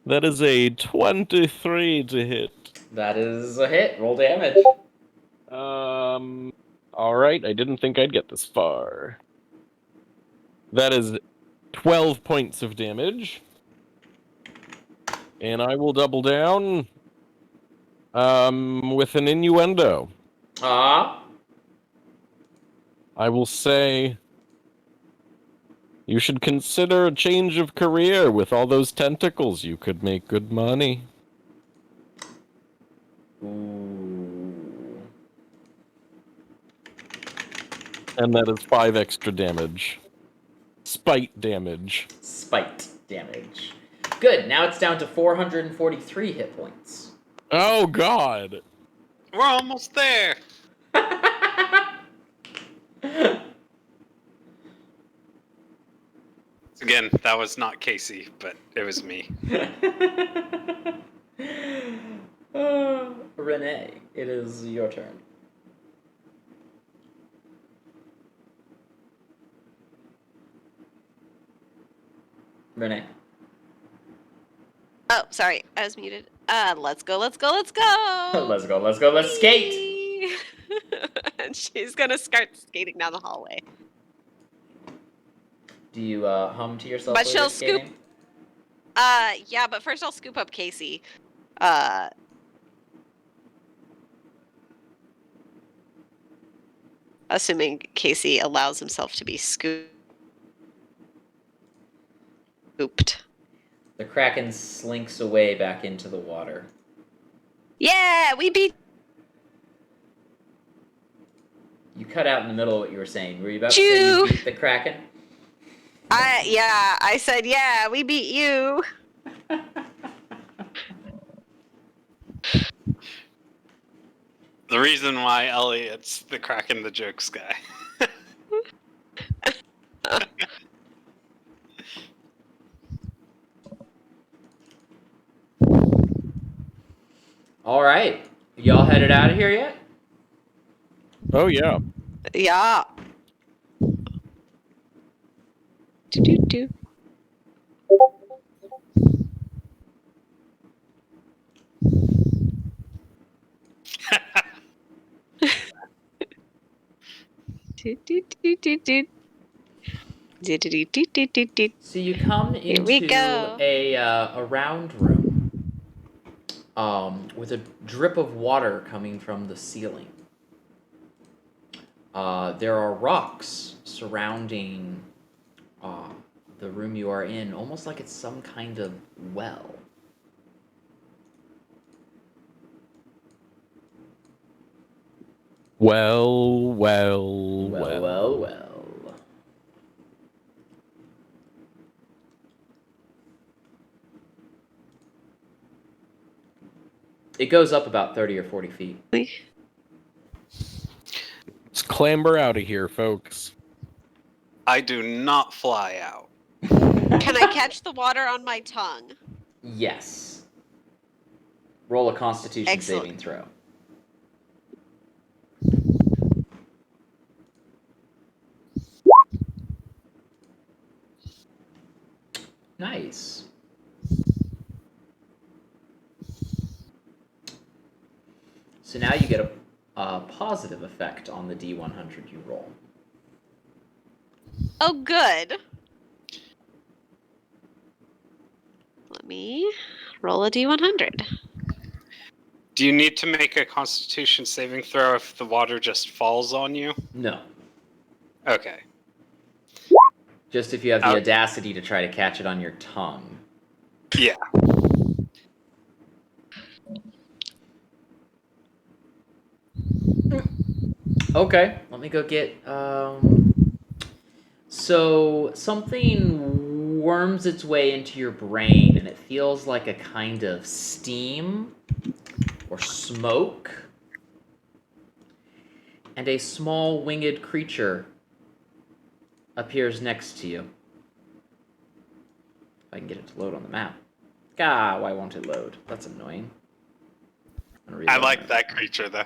That is a 23 to hit. That is a hit. Roll damage. Alright, I didn't think I'd get this far. That is 12 points of damage. And I will double down with an innuendo. I will say you should consider a change of career. With all those tentacles, you could make good money. Ooh. And that is 5 extra damage. Spite damage. Spite damage. Good. Now it's down to 443 hit points. Oh, God! We're almost there. Again, that was not Casey, but it was me. Renee, it is your turn. Renee. Oh, sorry, I was muted. Let's go, let's go, let's go! Let's go, let's go, let's skate! And she's gonna start skating down the hallway. Do you hum to yourself? But while she'll you're skating? Yeah, but first I'll scoop up Casey. Assuming Casey allows himself to be scooped. The Kraken slinks away back into the water. Yeah, we beat. You cut out in the middle of what you were saying. Were you about to say you beat the Kraken? I said, yeah, we beat you. The reason why Elliot's the Kraken the jokes guy. All right. Y'all headed out of here yet? Oh, yeah. Yeah. Do. So you come Here we into go. a round room with a drip of water coming from the ceiling. There are rocks surrounding the room you are in, almost like it's some kind of well. Well. It goes up about 30 or 40 feet. Let's clamber out of here, folks. I do not fly out. Can I catch the water on my tongue? Yes. Roll a Constitution Excellent. saving throw. Nice. So now you get a positive effect on the D100 you roll. Oh, good. Let me roll a d100. Do you need to make a Constitution saving throw if the water just falls on you? No. Okay. Just if you have the audacity to try to catch it on your tongue. Yeah. Okay, let me go get. So something worms its way into your brain, and it feels like a kind of steam or smoke, and a small winged creature appears next to you. If I can get it to load on the map. Ah, why won't it load? That's annoying. I like that creature though.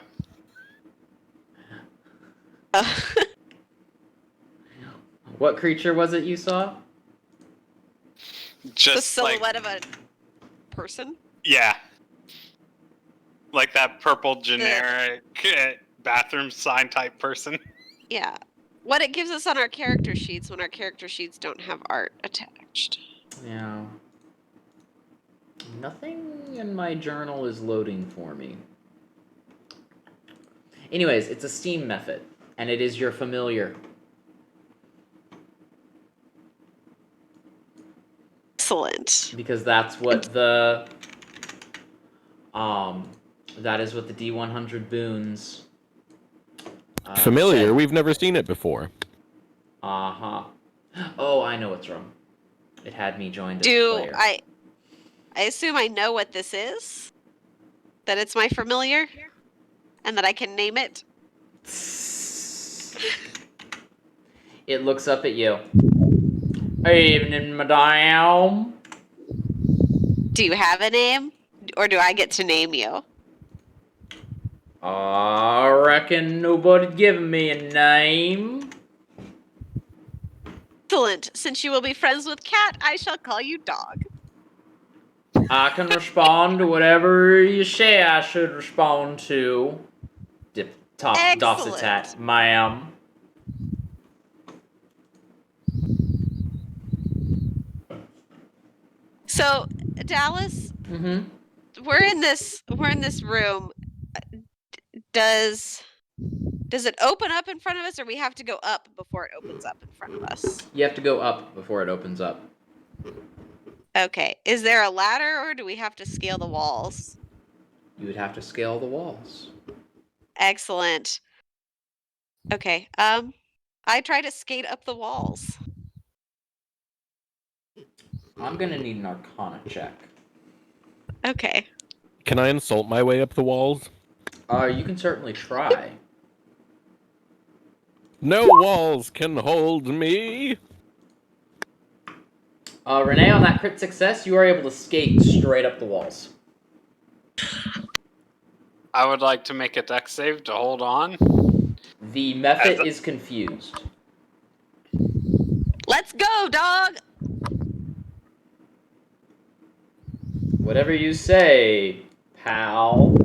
What creature was it you saw? The Just like silhouette of a person. yeah, like that purple generic bathroom sign type person. Yeah. What it gives us on our character sheets when our character sheets don't have art attached. Yeah. Nothing in my journal is loading for me. Anyways, it's a Steam method, and it is your familiar. Excellent. Because that's what the that is what the D100 boons Familiar. say. We've never seen it before. Uh-huh. Oh, I know what's wrong. It had me joined as a Do player. I assume I know what this is? That it's my familiar? And that I can name it? It looks up at you. Evening, madame. Do you have a name? Or do I get to name you? I reckon nobody giving me a name. Excellent. Since you will be friends with Cat, I shall call you Dog. I can respond to whatever you say I should respond to. Dip top Excellent. Dossitat, ma'am. So, Dallas, Mm-hmm. we're in this room. Does it open up in front of us, or we have to go up before it opens up in front of us? You have to go up before it opens up. Okay. Is there a ladder, or do we have to scale the walls? You would have to scale the walls. Excellent. Okay. I try to skate up the walls. I'm gonna need an Arcana check. Okay. Can I insult my way up the walls? You can certainly try. No walls can hold me. Renee, on that crit success, you are able to skate straight up the walls. I would like to make a dex save to hold on. The method is confused. Let's go, Dog! Whatever you say, pal.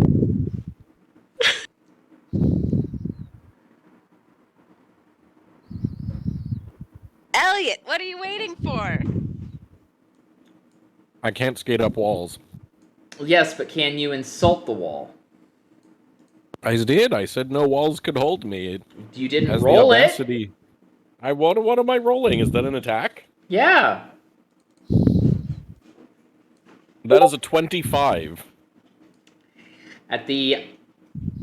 Elliot, what are you waiting for? I can't skate up walls. Yes, but can you insult the wall? I did. I said no walls could hold me. It You didn't has roll the it. audacity. What am I rolling? Is that an attack? Yeah. That is a 25. At the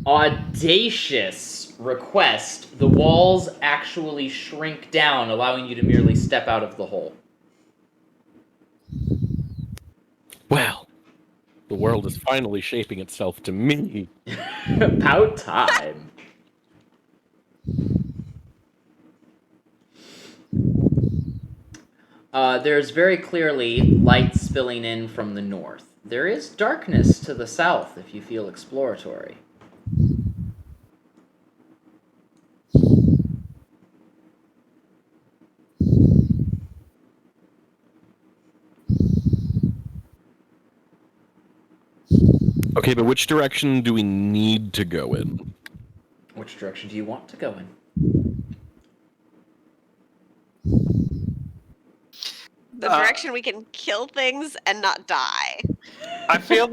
audacious request, the walls actually shrink down, allowing you to merely step out of the hole. Well, the world is finally shaping itself to me. About time. There's very clearly light spilling in from the north. There is darkness to the south if you feel exploratory. Okay, but which direction do we need to go in? Which direction do you want to go in? The direction we can kill things and not die. I feel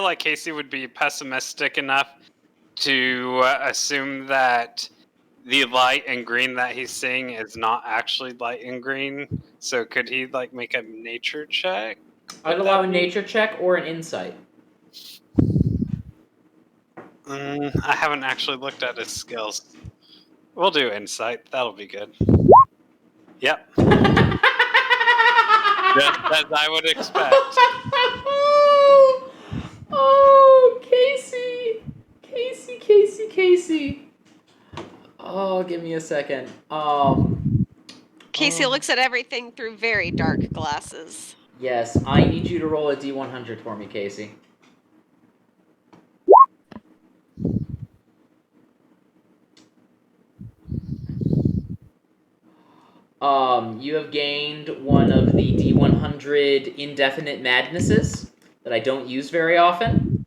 like Casey would be pessimistic enough to assume that the light and green that he's seeing is not actually light and green. So could he like make a nature check? I'd allow a nature check or an insight. I haven't actually looked at his skills. We'll do insight. That'll be good. Yep. Just as I would expect. Oh, Casey. Oh, give me a second. Casey Oh. looks at everything through very dark glasses. Yes, I need you to roll a D100 for me, Casey. You have gained one of the D100 indefinite madnesses that I don't use very often.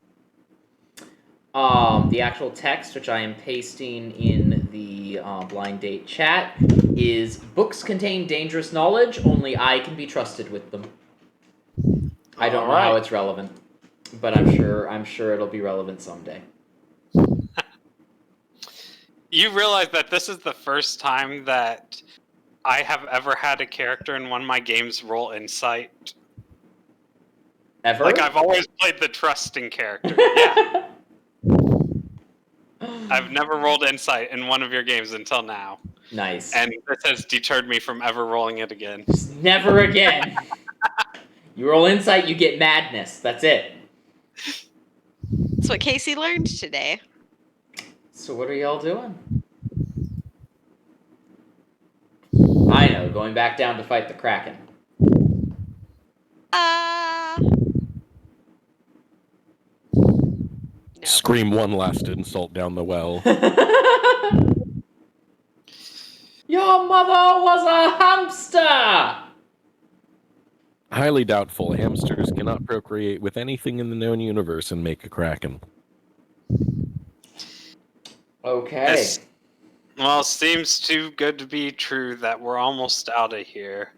The actual text, which I am pasting in the blind date chat, is books contain dangerous knowledge, only I can be trusted with them. I don't know how it's relevant, but I'm sure it'll be relevant someday. You realize that this is the first time that I have ever had a character in one of my games roll insight. Ever? Like, I've always played the trusting character. Yeah. I've never rolled insight in one of your games until now. Nice. And this has deterred me from ever rolling it again. Just never again. You roll insight, you get madness. That's it. That's what Casey learned today. So what are y'all doing? I know, going back down to fight the Kraken. No. Scream one last insult down the well. Your mother was a hamster! Highly doubtful. Hamsters cannot procreate with anything in the known universe and make a kraken. Okay. Well, seems too good to be true that we're almost out of here.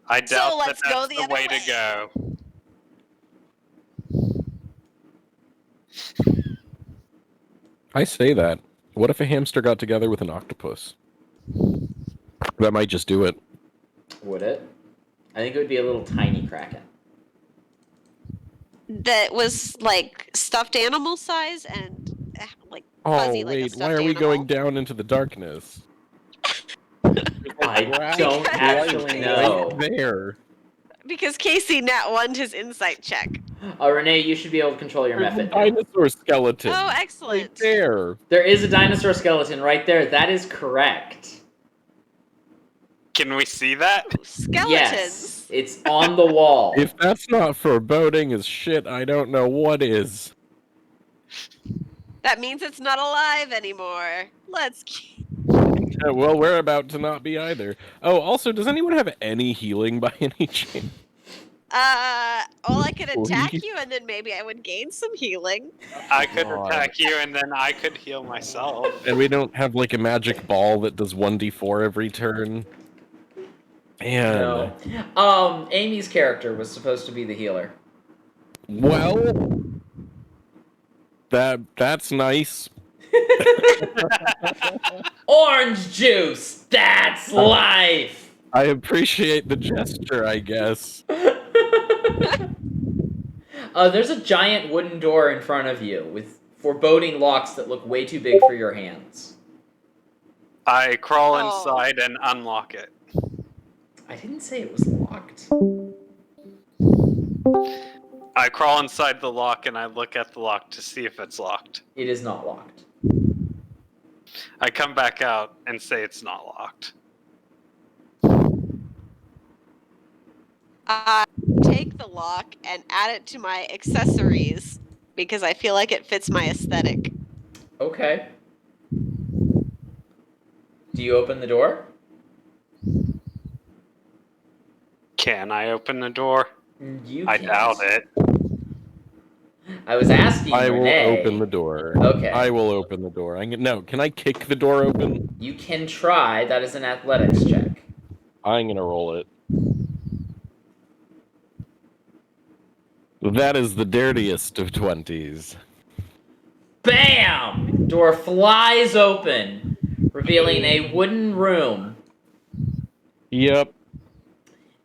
I doubt let's that go that's the the other way way. to go. I say that. What if a hamster got together with an octopus? That might just do it. Would it? I think it would be a little tiny Kraken. That was like stuffed animal size and like Oh, fuzzy like a wait, stuffed why are we animal. going down into the darkness? I Right. don't actually know. Right there. Because Casey nat won his insight check. Renee, you should be able to control your There's a method now. dinosaur skeleton. Oh, Right excellent. there. There is a dinosaur skeleton right there. That is correct. Can we see that? Skeletons. Yes, it's on the wall. If that's not foreboding as shit, I don't know what is. That means it's not alive anymore. Let's keep... Well, we're about to not be either. Oh, also, does anyone have any healing by any chance? Well, I could attack Please. you and then maybe I would gain some healing. I could God. attack you and then I could heal myself. And we don't have like a magic ball that does 1d4 every turn. Man. No. Amy's character was supposed to be the healer. Well, that's nice. Orange juice! That's life! I appreciate the gesture, I guess. There's a giant wooden door in front of you with foreboding locks that look way too big for your hands. I crawl Oh. inside and unlock it. I didn't say it was locked. I crawl inside the lock and I look at the lock to see if it's locked. It is not locked. I come back out and say it's not locked. Take the lock and add it to my accessories because I feel like it fits my aesthetic. Okay. Do you open the door? Can I open the door? You I can't. doubt it. I was asking I will Renee. open the door. Okay. I will open the door. No, can I kick the door open? You can try. That is an athletics check. I'm gonna roll it. That is the dirtiest of 20s. Bam! Door flies open, revealing a wooden room Yep.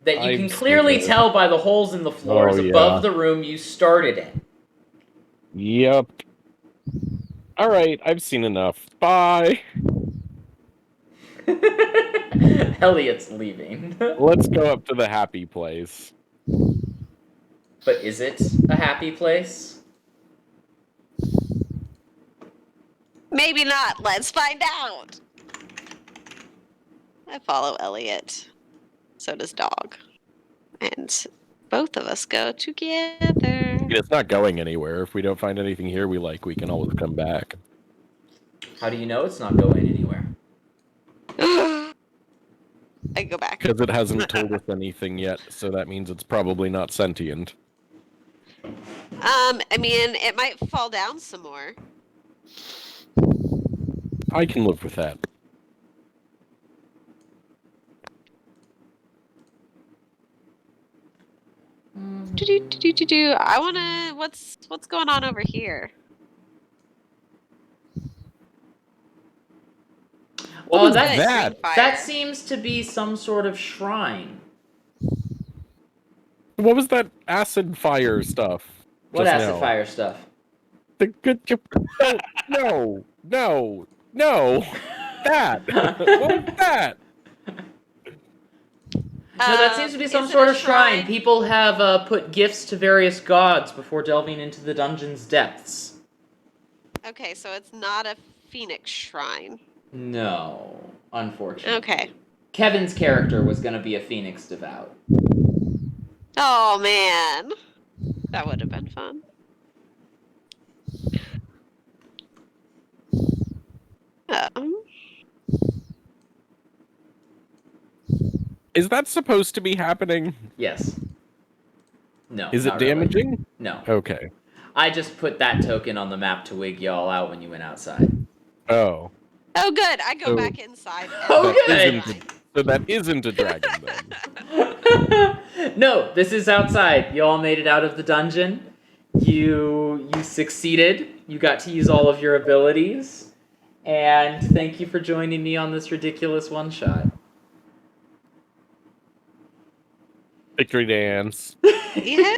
that you I've can seen clearly it. tell by the holes in the floors Oh, above yeah. the room you started in. Yep. Alright, I've seen enough. Bye! Elliot's leaving. Let's go up to the happy place. But is it a happy place? Maybe not. Let's find out. I follow Elliot. So does Dog. And both of us go together. It's not going anywhere. If we don't find anything here we like, we can always come back. How do you know it's not going anywhere? I go back. Because it hasn't told us anything yet, so that means it's probably not sentient. I mean, it might fall down some more. I can live with that. I wanna. What's going on over here? Well, was that that? that seems to be some sort of shrine. What was that acid fire stuff? What just acid now? fire stuff? The good. No! That! What was that? No, that seems to be some is it sort a of shrine. People have put gifts to various gods before delving into the dungeon's depths. Okay, so it's not a phoenix shrine. No, unfortunately. Okay. Kevin's character was going to be a phoenix devout. Oh man, that would have been fun. Um, Is that supposed to be happening? Yes. No. Is it not really. damaging? No. Okay. I just put that token on the map to wig y'all out when you went outside. Oh. oh, good. I go Oh. back inside. and Oh, That good. isn't so that isn't a dragon then. No, this is outside. You all made it out of the dungeon. You succeeded. You got to use all of your abilities. And thank you for joining me on this ridiculous one-shot. Victory dance. Yeah.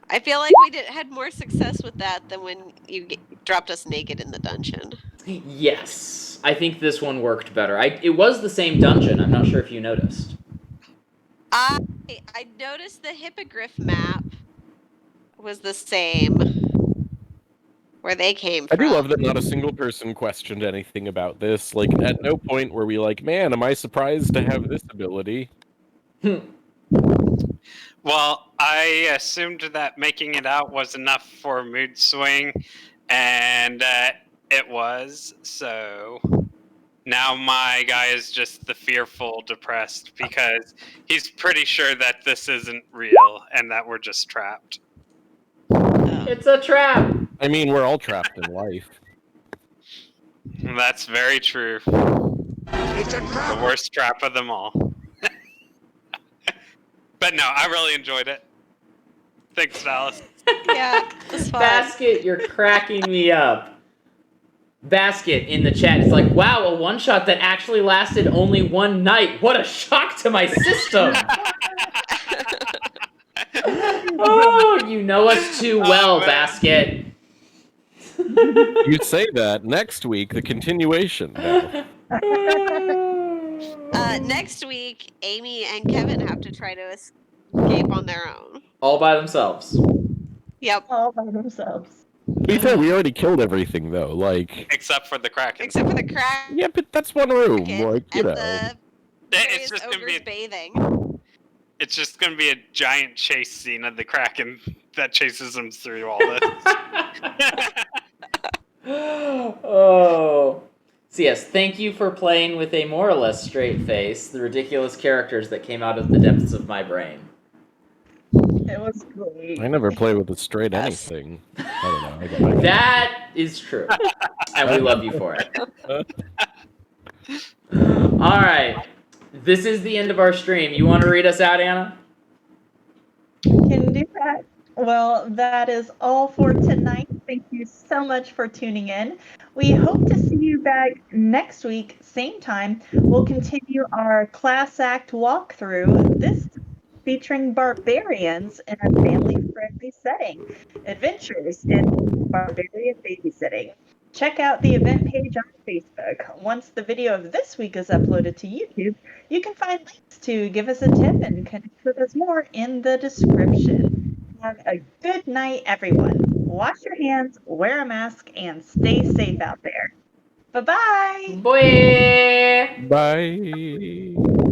I feel like we had more success with that than when you dropped us naked in the dungeon. Yes. I think this one worked better. It was the same dungeon. I'm not sure if you noticed. I noticed the hippogriff map was the same where they came I from. do love that not a single person questioned anything about this. Like, at no point were we like, man, am I surprised to have this ability? Well, I assumed that making it out was enough for a mood swing, and it was. So now my guy is just the fearful, depressed, because he's pretty sure that this isn't real and that we're just trapped. Oh. It's a trap. I mean, we're all trapped in life. That's very true. It's a The trap! worst trap of them all. But no, I really enjoyed it. Thanks, Dallas. Yeah, it's fun. Basket, you're cracking me up. Basket in the chat is like, wow, a one-shot that actually lasted only one night. What a shock to my system. Oh, you know us too well, man. Basket. You say that next week, the continuation. No. Next week, Amy and Kevin have to try to escape on their own. All by themselves. Yep, All by themselves. To be fair, we already killed everything, though. Like, Except for the Kraken. except for the crack yeah, but that's one room. Like, you and know. the It's various just gonna ogres be bathing. it's just gonna be a giant chase scene of the Kraken that chases him through all this. Oh. So yes, thank you for playing with a more or less straight face, the ridiculous characters that came out of the depths of my brain. It was great. I never play with a straight Yes. anything. I don't know. I got my That is true. And we love you for it. Alright. This is the end of our stream. You want to read us out, Anna? Can do that. Well, that is all for tonight. Thank you so much for tuning in. We hope to see you back next week, same time. We'll continue our class act walkthrough, this featuring barbarians in a family-friendly setting. Adventures in barbarian babysitting. Check out the event page on Facebook. Once the video of this week is uploaded to YouTube, you can find links to give us a tip and connect with us more in the description. Have a good night, everyone. Wash your hands, wear a mask, and stay safe out there. Bye-bye. Boy. Bye.